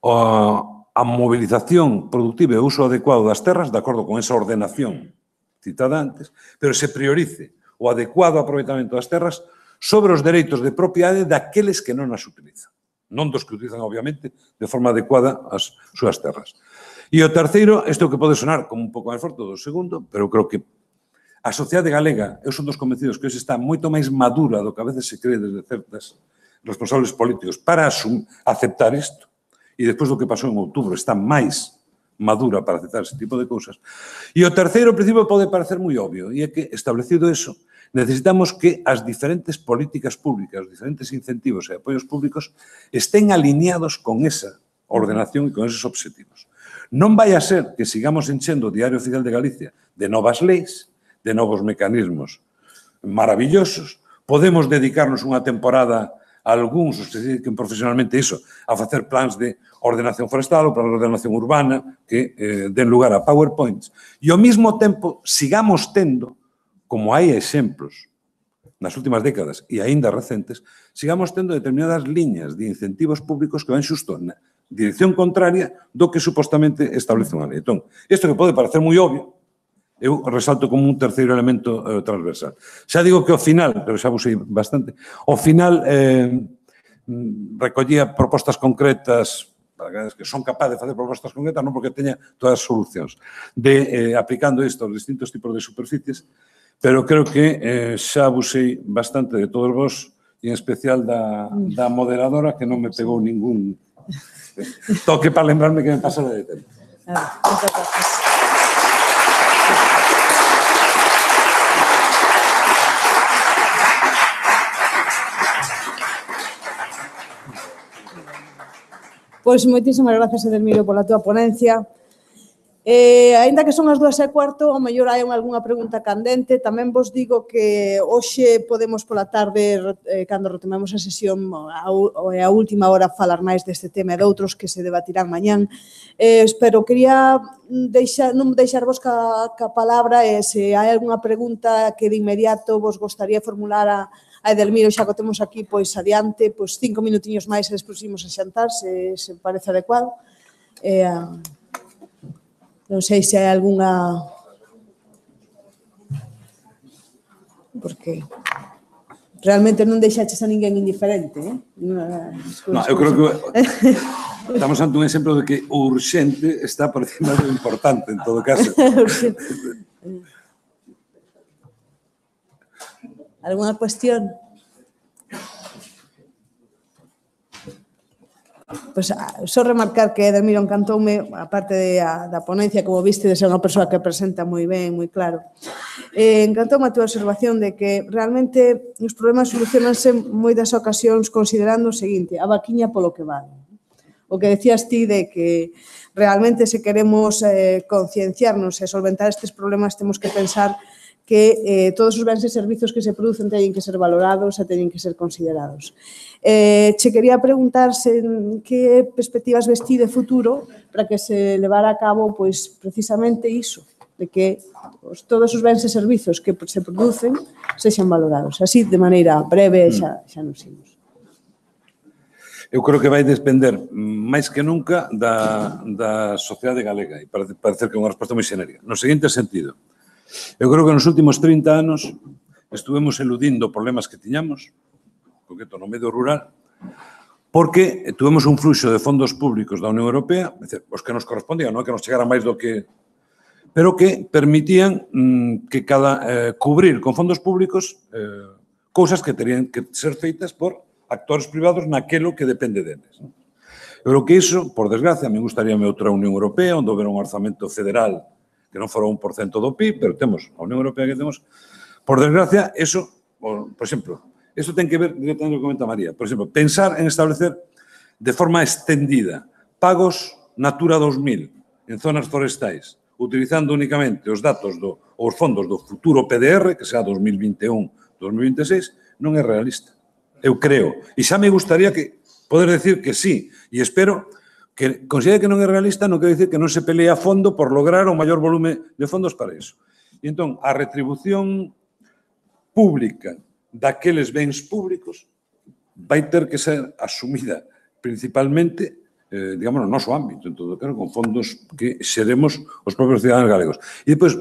a movilización productiva e o uso adecuado das terras, de acordo con esa ordenación citada antes, pero se priorice o adecuado aproveitamento das terras sobre os dereitos de propiedade daqueles que non as utilizan. Non dos que utilizan, obviamente, de forma adecuada as súas terras. E o terceiro, isto que pode sonar como un pouco máis forte do segundo, pero creo que a sociedade galega, eu son dos convencidos que hoxe está moito máis madura do que a veces se cree desde certas responsables políticos para aceptar isto, e despois do que pasou en outubro está máis madura para aceptar ese tipo de cousas. E o terceiro principio pode parecer moi obvio, e é que, establecido eso, necesitamos que as diferentes políticas públicas, os diferentes incentivos e apoios públicos estén alineados con esa ordenación e con esos objetivos. Non vai a ser que sigamos enchendo o Diario Oficial de Galicia de novas leis, de novos mecanismos maravillosos. Podemos dedicarnos unha temporada a algúns, os que se dediquen profesionalmente iso, a facer plans de ordenación forestal ou plans de ordenación urbana que den lugar a PowerPoints. E ao mesmo tempo sigamos tendo, como hai exemplos nas últimas décadas e aínda recentes, sigamos tendo determinadas liñas de incentivos públicos que van xusto na dirección contraria do que supostamente establece unha lei. Entón, isto que pode parecer moi obvio, eu resalto como un terceiro elemento transversal. Xa digo que ao final, pero xa vos sei bastante, ao final recollía propostas concretas, para que son capaces de facer propostas concretas, non porque teña todas as solucións, de aplicando isto aos distintos tipos de superficies, pero creo que xa vos sei bastante de todos vos, e en especial da moderadora, que non me pegou ningún toque para lembrarme que me pasara de tempo. Moitas gracias. Pois moitísimas gracias, Edelmiro, pola túa ponencia. Aínda que son as 2:15, ao mellor hai algunha pregunta candente. Tamén vos digo que hoxe podemos pola tarde, cando retomemos a sesión, a última hora falar máis deste tema e de outros que se debatirán mañán. Pero quería non deixarvos ca palabra e se hai algunha pregunta que de inmediato vos gostaría formular a Edelmiro, xa que temos aquí, pois adiante, pois 5 minutiños máis e despois imos a xantar, se parece adecuado. Non sei se hai algunha... Porque realmente non deixaches a ninguén indiferente, Non, eu creo que estamos ante un exemplo de que o urxente está por encima do importante, en todo caso. Alguna cuestión? Pois só remarcar que Edelmiro encantoume, a parte da ponencia, como viste, de ser unha persoa que presenta moi ben, moi claro. Encantoume a túa observación de que realmente os problemas solucionanse moitas ocasións considerando o seguinte, a vaquiña polo que vale. O que decías ti de que realmente se queremos concienciarnos e solventar estes problemas temos que pensar que todos os bens e servizos que se producen teñen que ser valorados e teñen que ser considerados. Che quería preguntar que perspectivas ves ti de futuro para que se levara a cabo pois precisamente iso, de que todos os bens e servizos que se producen sexan valorados. Así, de maneira breve, xa nos imos. Eu creo que vai depender máis que nunca da sociedade galega, e parece que é unha resposta moi xenérica. No seguinte sentido, eu creo que nos últimos 30 anos estuvemos eludindo problemas que tiñamos, en concreto no medio rural, porque tuvemos un fluxo de fondos públicos da Unión Europea, os que nos correspondían, non que nos chegara máis do que... pero que permitían que cubrir con fondos públicos cousas que terían que ser feitas por actores privados naquelo que depende deles. Pero que iso, por desgracia, me gustaría outra Unión Europea, onde houbera un orzamento federal que non fora 1% do PIB, pero temos a Unión Europea que temos. Por desgracia, eso, por exemplo, isto ten que ver directamente con o que comenta María. Por exemplo, pensar en establecer de forma extendida pagos Natura 2000 en zonas forestais, utilizando únicamente os datos os fondos do futuro PDR, que será 2021-2026, non é realista. Eu creo. E xa me gustaría poder decir que sí, e espero que considere que non é realista, non quero dicir que non se pelee a fondo por lograr o maior volume de fondos para iso. E entón, a retribución pública daqueles bens públicos vai ter que ser asumida principalmente, digamos, no noso ámbito, en todo caso, con fondos que xeremos os propios cidadanos galegos. E depois,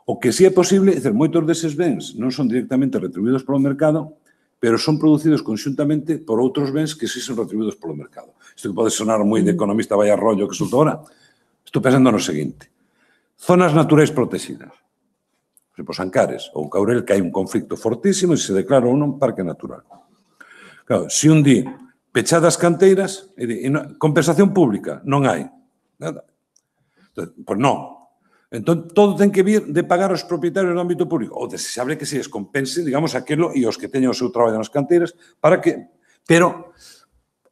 o que sí é posible, é dizer, moitos deses bens non son directamente retribuídos polo mercado, pero son producidos conxuntamente por outros bens que sí son retribuídos polo mercado. Isto que pode sonar moi de economista vaya rollo que solto ahora. Estou pensando no seguinte. Zonas naturais protegidas. Por exemplo, Sancares ou Caurel, que hai un conflicto fortísimo e se declara ou non parque natural. Claro, se un di pechadas canteiras, compensación pública, non hai. Nada. Pois non. Entón, todo ten que vir de pagar os propietarios do ámbito público. O desexable que se descompense, digamos, aquilo e os que teñen o seu traballo nas canteiras, para que... Pero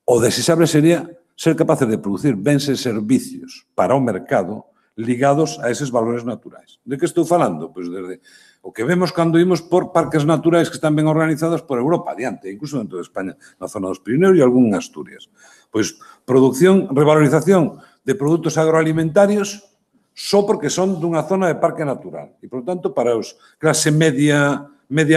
o desexable sería ser capaces de producir bens e servicios para o mercado ligados a eses valores naturais. De que estou falando? Pois desde o que vemos cando imos por parques naturais que están ben organizados por Europa, adiante, incluso dentro de España, na zona dos Pirineos e algún en Asturias. Pois producción, revalorización de produtos agroalimentarios só porque son dunha zona de parque natural. E, por tanto, para os clase media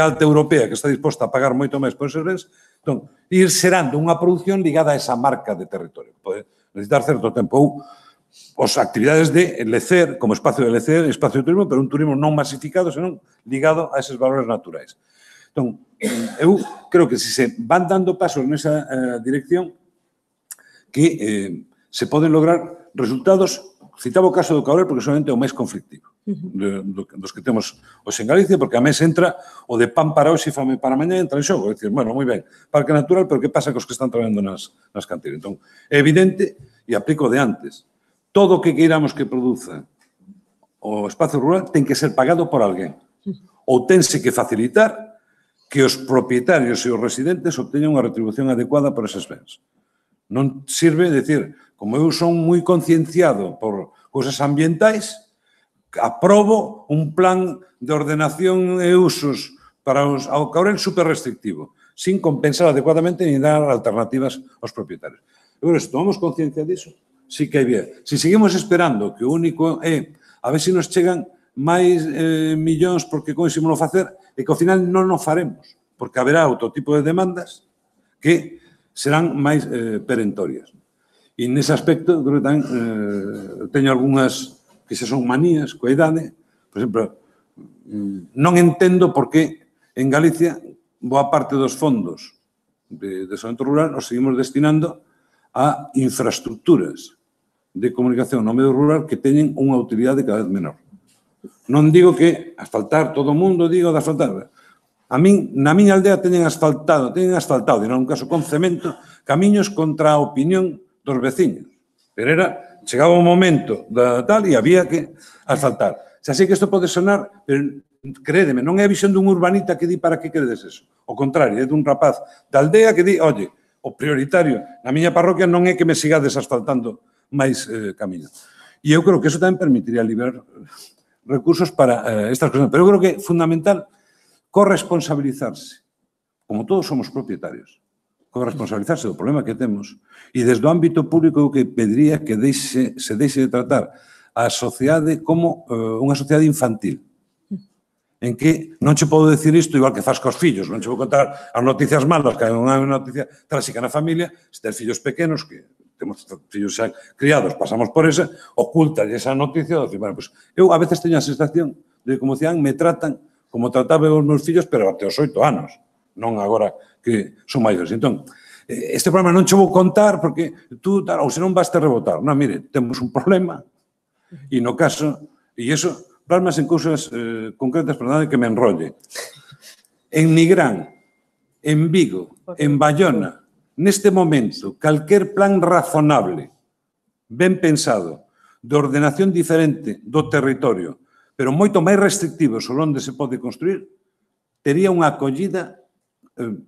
alta europea que está disposta a pagar moito máis por eses bens, entón, ir xerando unha produción ligada a esa marca de territorio. Pode necesitar certo tempo. Ou as actividades de lecer, como espacio de lecer, espacio de turismo, pero un turismo non masificado, senón ligado a eses valores naturais. Entón, eu creo que se van dando pasos nesa dirección que se poden lograr resultados. Citaba o caso do Caurel porque solamente é o máis conflictivo dos que temos hoxe en Galicia, porque a mes entra o de pan para hoxe e fame para mañá entra en xogo. É dicir, bueno, moi ben, parque natural, pero que pasa cos que están traballando nas canteiras? Entón, é evidente, e aplico de antes, todo o que queiramos que produza o espacio rural ten que ser pagado por alguén. Ou tense que facilitar que os propietarios e os residentes obteñan unha retribución adecuada por eses bens. Non sirve decir, como eu son moi concienciado por cousas ambientais, aprobo un plan de ordenación e usos para ao Caurel super restrictivo, sin compensar adecuadamente ni dar alternativas aos propietarios. Agora, se tomamos conciencia disso, sí que hai vía. Se seguimos esperando que o único é a ver se nos chegan máis millóns porque con iso non facer, e que ao final non nos faremos, porque haberá outro tipo de demandas que serán máis perentorias. E nese aspecto, creo que tamén teño algunhas que xa son manías coa idade. Por exemplo, non entendo por que en Galicia boa parte dos fondos de desenvolvemento rural os seguimos destinando a infraestructuras de comunicación no medio rural que teñen unha utilidade cada vez menor. Non digo que asfaltar todo o mundo, digo de asfaltar. A min, na miña aldea teñen asfaltado, en un caso con cemento, camiños contra a opinión dos veciños. Pero chegaba un momento da tal e había que asfaltar. Xa sei que isto pode sonar, pero crédeme, non é a visión dun urbanita que di para que queredes eso. O contrario, é dun rapaz da aldea que di, oye, o prioritario na miña parroquia non é que me sigades asfaltando máis camiño. E eu creo que eso tamén permitiría liberar recursos para estas cosas. Pero eu creo que é fundamental corresponsabilizarse, como todos somos propietarios, corresponsabilizarse do problema que temos e desde o ámbito público eu que pediría que se deixe de tratar a sociedade como unha sociedade infantil, en que non che podo decir isto igual que faz cos fillos, non che vou contar as noticias malas, que hai unha noticia tráxica na familia, se tes fillos pequenos, que temos fillos xa criados, pasamos por esa, oculta esa noticia, bueno, pues, eu a veces teño a sensación de como decían, me tratan como trataba os meus fillos, pero até os 8 anos, non agora que son maiores. Entón, este problema non che vou contar porque tú, ou senón vas te rebotar. Non, mire, temos un problema e no caso, e iso, problemas en cousas concretas, perdón, que me enrolle. En Nigrán, en Vigo, en Bayona, neste momento, calquer plan razonable, ben pensado, de ordenación diferente do territorio, pero moito máis restrictivo sobre onde se pode construir, tería unha acollida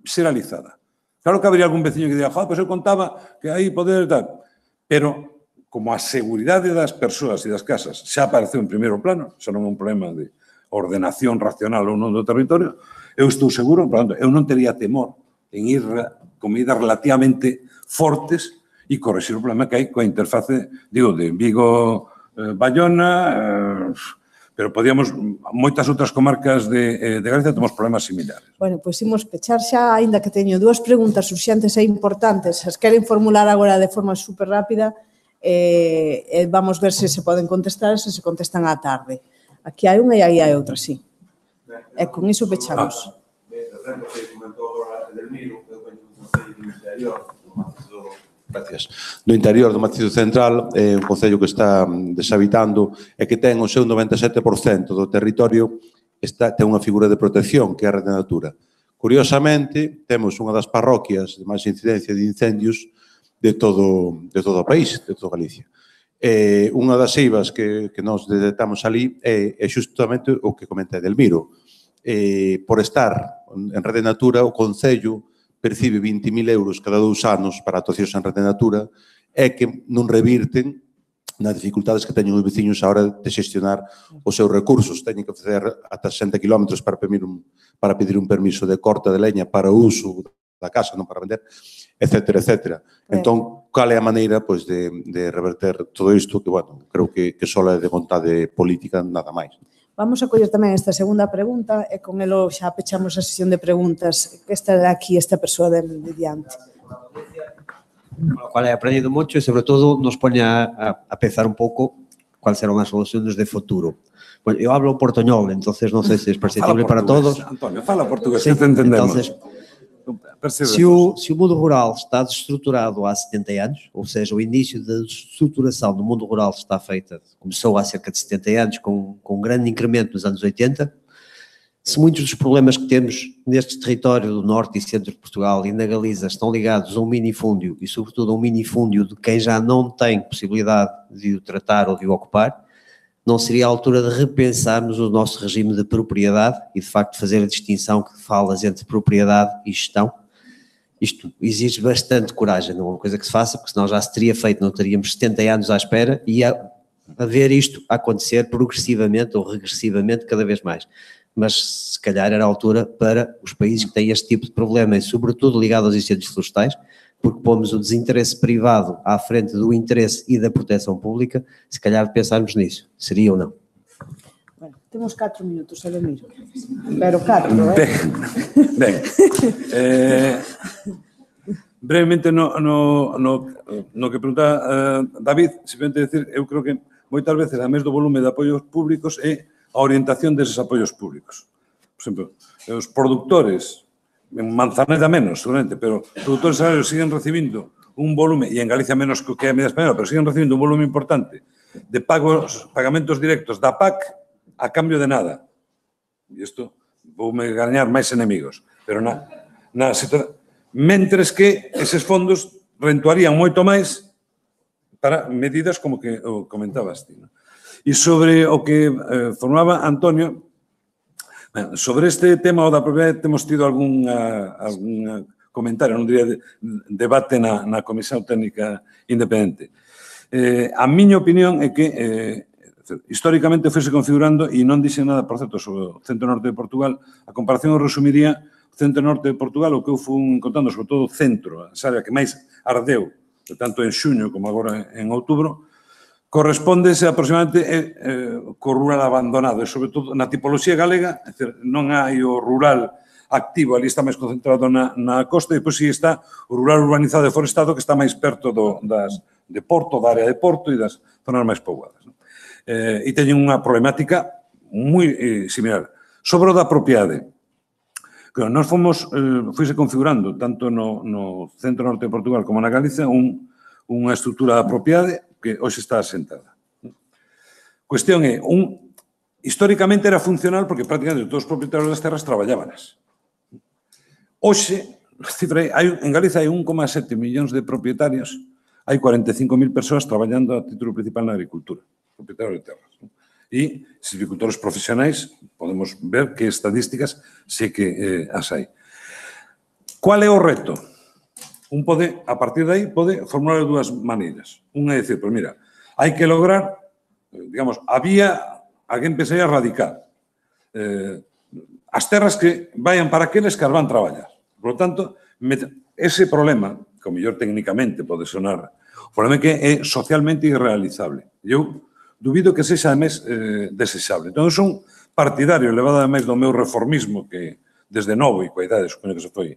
xeralizada. Claro que habría algún veciño que diría, pois eu contaba que aí poder tal, pero como a seguridade das persoas e das casas xa apareceu en primeiro plano, xa non é un problema de ordenación racional ou non do territorio, eu estou seguro, por tanto, eu non tería temor en ir con medidas relativamente fortes e correxir o problema que hai coa interface, digo, de Vigo, Bayona, pero podíamos, moitas outras comarcas de Galicia temos problemas similares. Bueno, pois imos pechar xa, aínda que teño dúas preguntas urxentes e importantes, as queren formular agora de forma super rápida, vamos ver se se poden contestar, se contestan á tarde. Aquí hai unha e aí hai outra, sí. E con iso pechamos. Gracias. No interior do Macizo Central, un concello que está deshabitando e que ten o seu 97% do territorio ten unha figura de protección que é a Rede Natura. Curiosamente, temos unha das parroquias de máis incidencia de incendios de todo o país, de toda Galicia. Unha das eivas que nos detectamos ali é justamente o que comenta Edelmiro. Por estar en Rede Natura, o concello percibe 20.000 euros cada 2 anos para actuacións en Rede Natura e que non revirten nas dificultades que teñen os veciños a hora de xestionar os seus recursos. Teñen que facer ata 60 km para pedir un permiso de corta de leña para o uso da casa, non para vender, etcétera, etcétera. Entón, cal é a maneira de reverter todo isto que, bueno, creo que só é de vontade política, nada máis. Vamos a coller tamén esta segunda pregunta e con elo xa pechamos a sesión de preguntas que está aquí esta persoa de diante. O cual he aprendido moito e, sobre todo, nos pone a pensar un pouco cuáles serán as solucións de futuro. Bueno, eu hablo portoñol, entonces non sei se é perceptible para todos. Antonio, fala portugués, sí, te entendemos. Entonces, se o mundo rural está desestruturado há 70 anos, ou seja, o início da desestruturação do mundo rural está feita, começou há cerca de 70 anos, com um grande incremento nos anos 80, se muitos dos problemas que temos neste território do norte e centro de Portugal e na Galiza estão ligados a um minifúndio e sobretudo a um minifúndio de quem já não tem possibilidade de o tratar ou de o ocupar, não seria a altura de repensarmos o nosso regime de propriedade e, de facto, fazer a distinção que falas entre propriedade e gestão? Isto exige bastante coragem, não é uma coisa que se faça, porque senão já se teria feito, não teríamos 70 anos à espera e a ver isto acontecer progressivamente ou regressivamente cada vez mais. Mas, se calhar, era a altura para os países que têm este tipo de problema e, sobretudo, ligado aos incêndios florestais, porque pomos o desinteresse privado à frente do interesse e da proteção pública, se calhar pensarmos nisso, seria ou não? Bueno, temos 4 minutos, Edelmiro. Pero 4, Ben, brevemente no que pregunta David, simplemente decir, eu creo que moitas veces, a mes do volume de apoios públicos, é a orientación deses apoios públicos. Por exemplo, os produtores, en Manzaneda menos, seguramente, pero produtores agrarios siguen recibindo un volume, e en Galicia menos que a media española, pero siguen recibindo un volume importante de pagamentos directos da PAC a cambio de nada. E isto, ou me gañar máis enemigos. Pero mentres que eses fondos rentuarían moito máis para medidas como que comentabas ti. E sobre o que formulaba Antonio, sobre este tema da propiedade temos tido algún comentario, non diría debate na Comisión Técnica Independente. A miña opinión é que históricamente foi-se configurando, e non dixe nada, por certo, sobre o centro norte de Portugal, a comparación o resumiría o centro norte de Portugal, o que eu fui contando, sobre todo o centro, a área que máis ardeu, tanto en xuño como agora en outubro, correspóndese aproximadamente co rural abandonado, e sobre todo na tipoloxía galega, non hai o rural activo, ali está máis concentrado na costa, e depois si está o rural urbanizado e forestado que está máis perto de Porto, da área de Porto e das zonas máis poboadas. E teñen unha problemática moi similar. Sobre o da propiedade, nós fuise configurando, tanto no centro norte de Portugal como na Galicia, unha estrutura da propiedade que hoxe está asentada. Cuestión é, históricamente era funcional porque prácticamente todos os propietarios das terras traballábanas. Hoxe, en Galicia hai 1,7 millóns de propietarios, hai 45.000 persoas traballando a título principal na agricultura, propietarios de terras. E silvicultores profesionais, podemos ver que estadísticas sei que as hai. Qual é o reto? A partir de aí, pode formular de dúas maneiras. Unha é dicir, pois mira, hai que lograr, digamos, alguén pensaría radical. As terras que vayan para aqueles que as van traballar. Por lo tanto, ese problema, que o mellor técnicamente pode sonar, o problema é que é socialmente irrealizable. Eu dubido que sexa máis desexable. Entón, eu son partidario, elevado ademais do meu reformismo, que desde novo e coa idade, supoño que se foi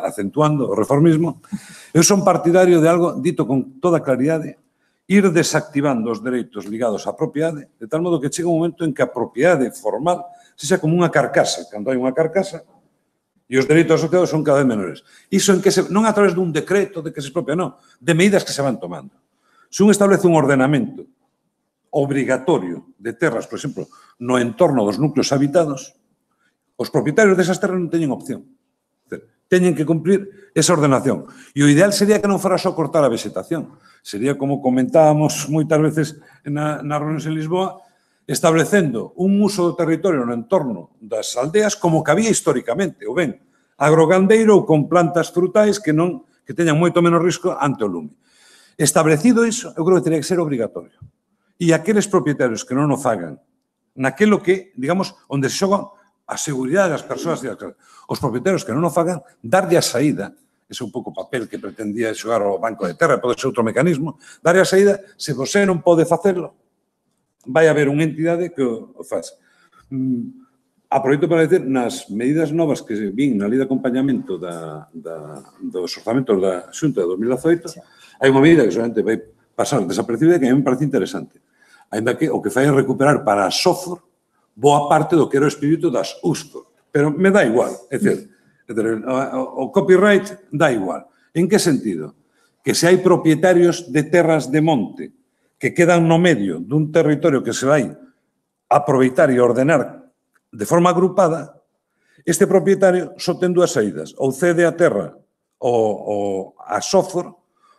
acentuando o reformismo, eu son partidario de algo dito con toda claridade, ir desactivando os dereitos ligados á propiedade, de tal modo que chega un momento en que a propiedade formal sexa como unha carcasa, cando hai unha carcasa, e os dereitos asociados son cada vez menores. Iso en que non a través dun decreto de que se expropia, non, de medidas que se van tomando. Se un establece un ordenamento obrigatorio de terras, por exemplo, no entorno dos núcleos habitados, os propietarios desas terras non teñen opción. Teñen que cumplir esa ordenación. E o ideal sería que non fora só cortar a vegetación. Sería como comentábamos moitas veces nas reunións en Lisboa, establecendo un uso do territorio no entorno das aldeas como que había históricamente, ou ben agrogandeiro ou con plantas frutais que teñan moito menos risco ante o lume. Establecido iso, eu creo que teria que ser obrigatorio. E aqueles propietarios que non o fagan, naquelo que, digamos, onde se xogan a seguridade das persoas e os propietarios que non o fagan, darlle a saída, ese é un pouco o papel que pretendía xogar ao Banco de Terra, pode ser outro mecanismo, darlle a saída, se você non pode facerlo, vai haber unha entidade que o faz. Aproveito para dizer, nas medidas novas que vin na lei de acompañamento dos orzamentos da Xunta de 2018, hai unha medida que solamente vai pasar desapercibida que a mí me parece interesante. Ainda que o que fai é recuperar para a SOFOR boa parte do que era o espírito das USFOR. Pero me dá igual. É dicir, o copyright dá igual. En que sentido? Que se hai propietarios de terras de monte que quedan no medio dun territorio que se vai aproveitar e ordenar de forma agrupada, este propietario só ten dúas saídas. Ou cede a terra ou a SOFOR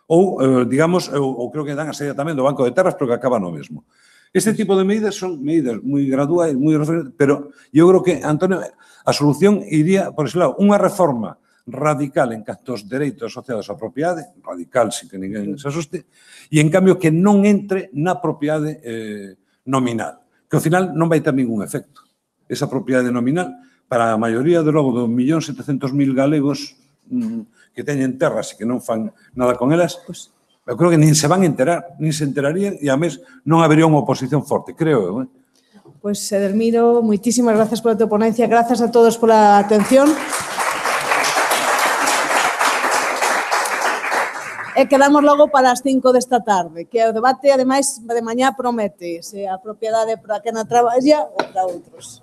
ou, digamos, ou creo que dan a saída tamén do Banco de Terras, pero que acaba no mesmo. Este tipo de medidas son medidas moi graduais, moi referentes, pero eu creo que, Antonio, a solución iría, por ese lado, unha reforma radical en canto aos dereitos asociados á propiedade, radical, sin que ninguén se asuste, e, en cambio, que non entre na propiedade nominal, que ao final non vai ter ningún efecto. Esa propiedade nominal, para a maioría, de logo, dos 1.700.000 galegos que teñen terras e que non fan nada con elas, eu creo que nin se van enterar, nin se enterarían e, a mes, non habería unha oposición forte, creo eu. Pois, Edelmiro, moitísimas grazas pola tua ponencia, grazas a todos pola atención. E quedamos logo para as 5 desta tarde, que o debate, ademais, de mañá promete, se a propiedade para quen a traballa ou para outros.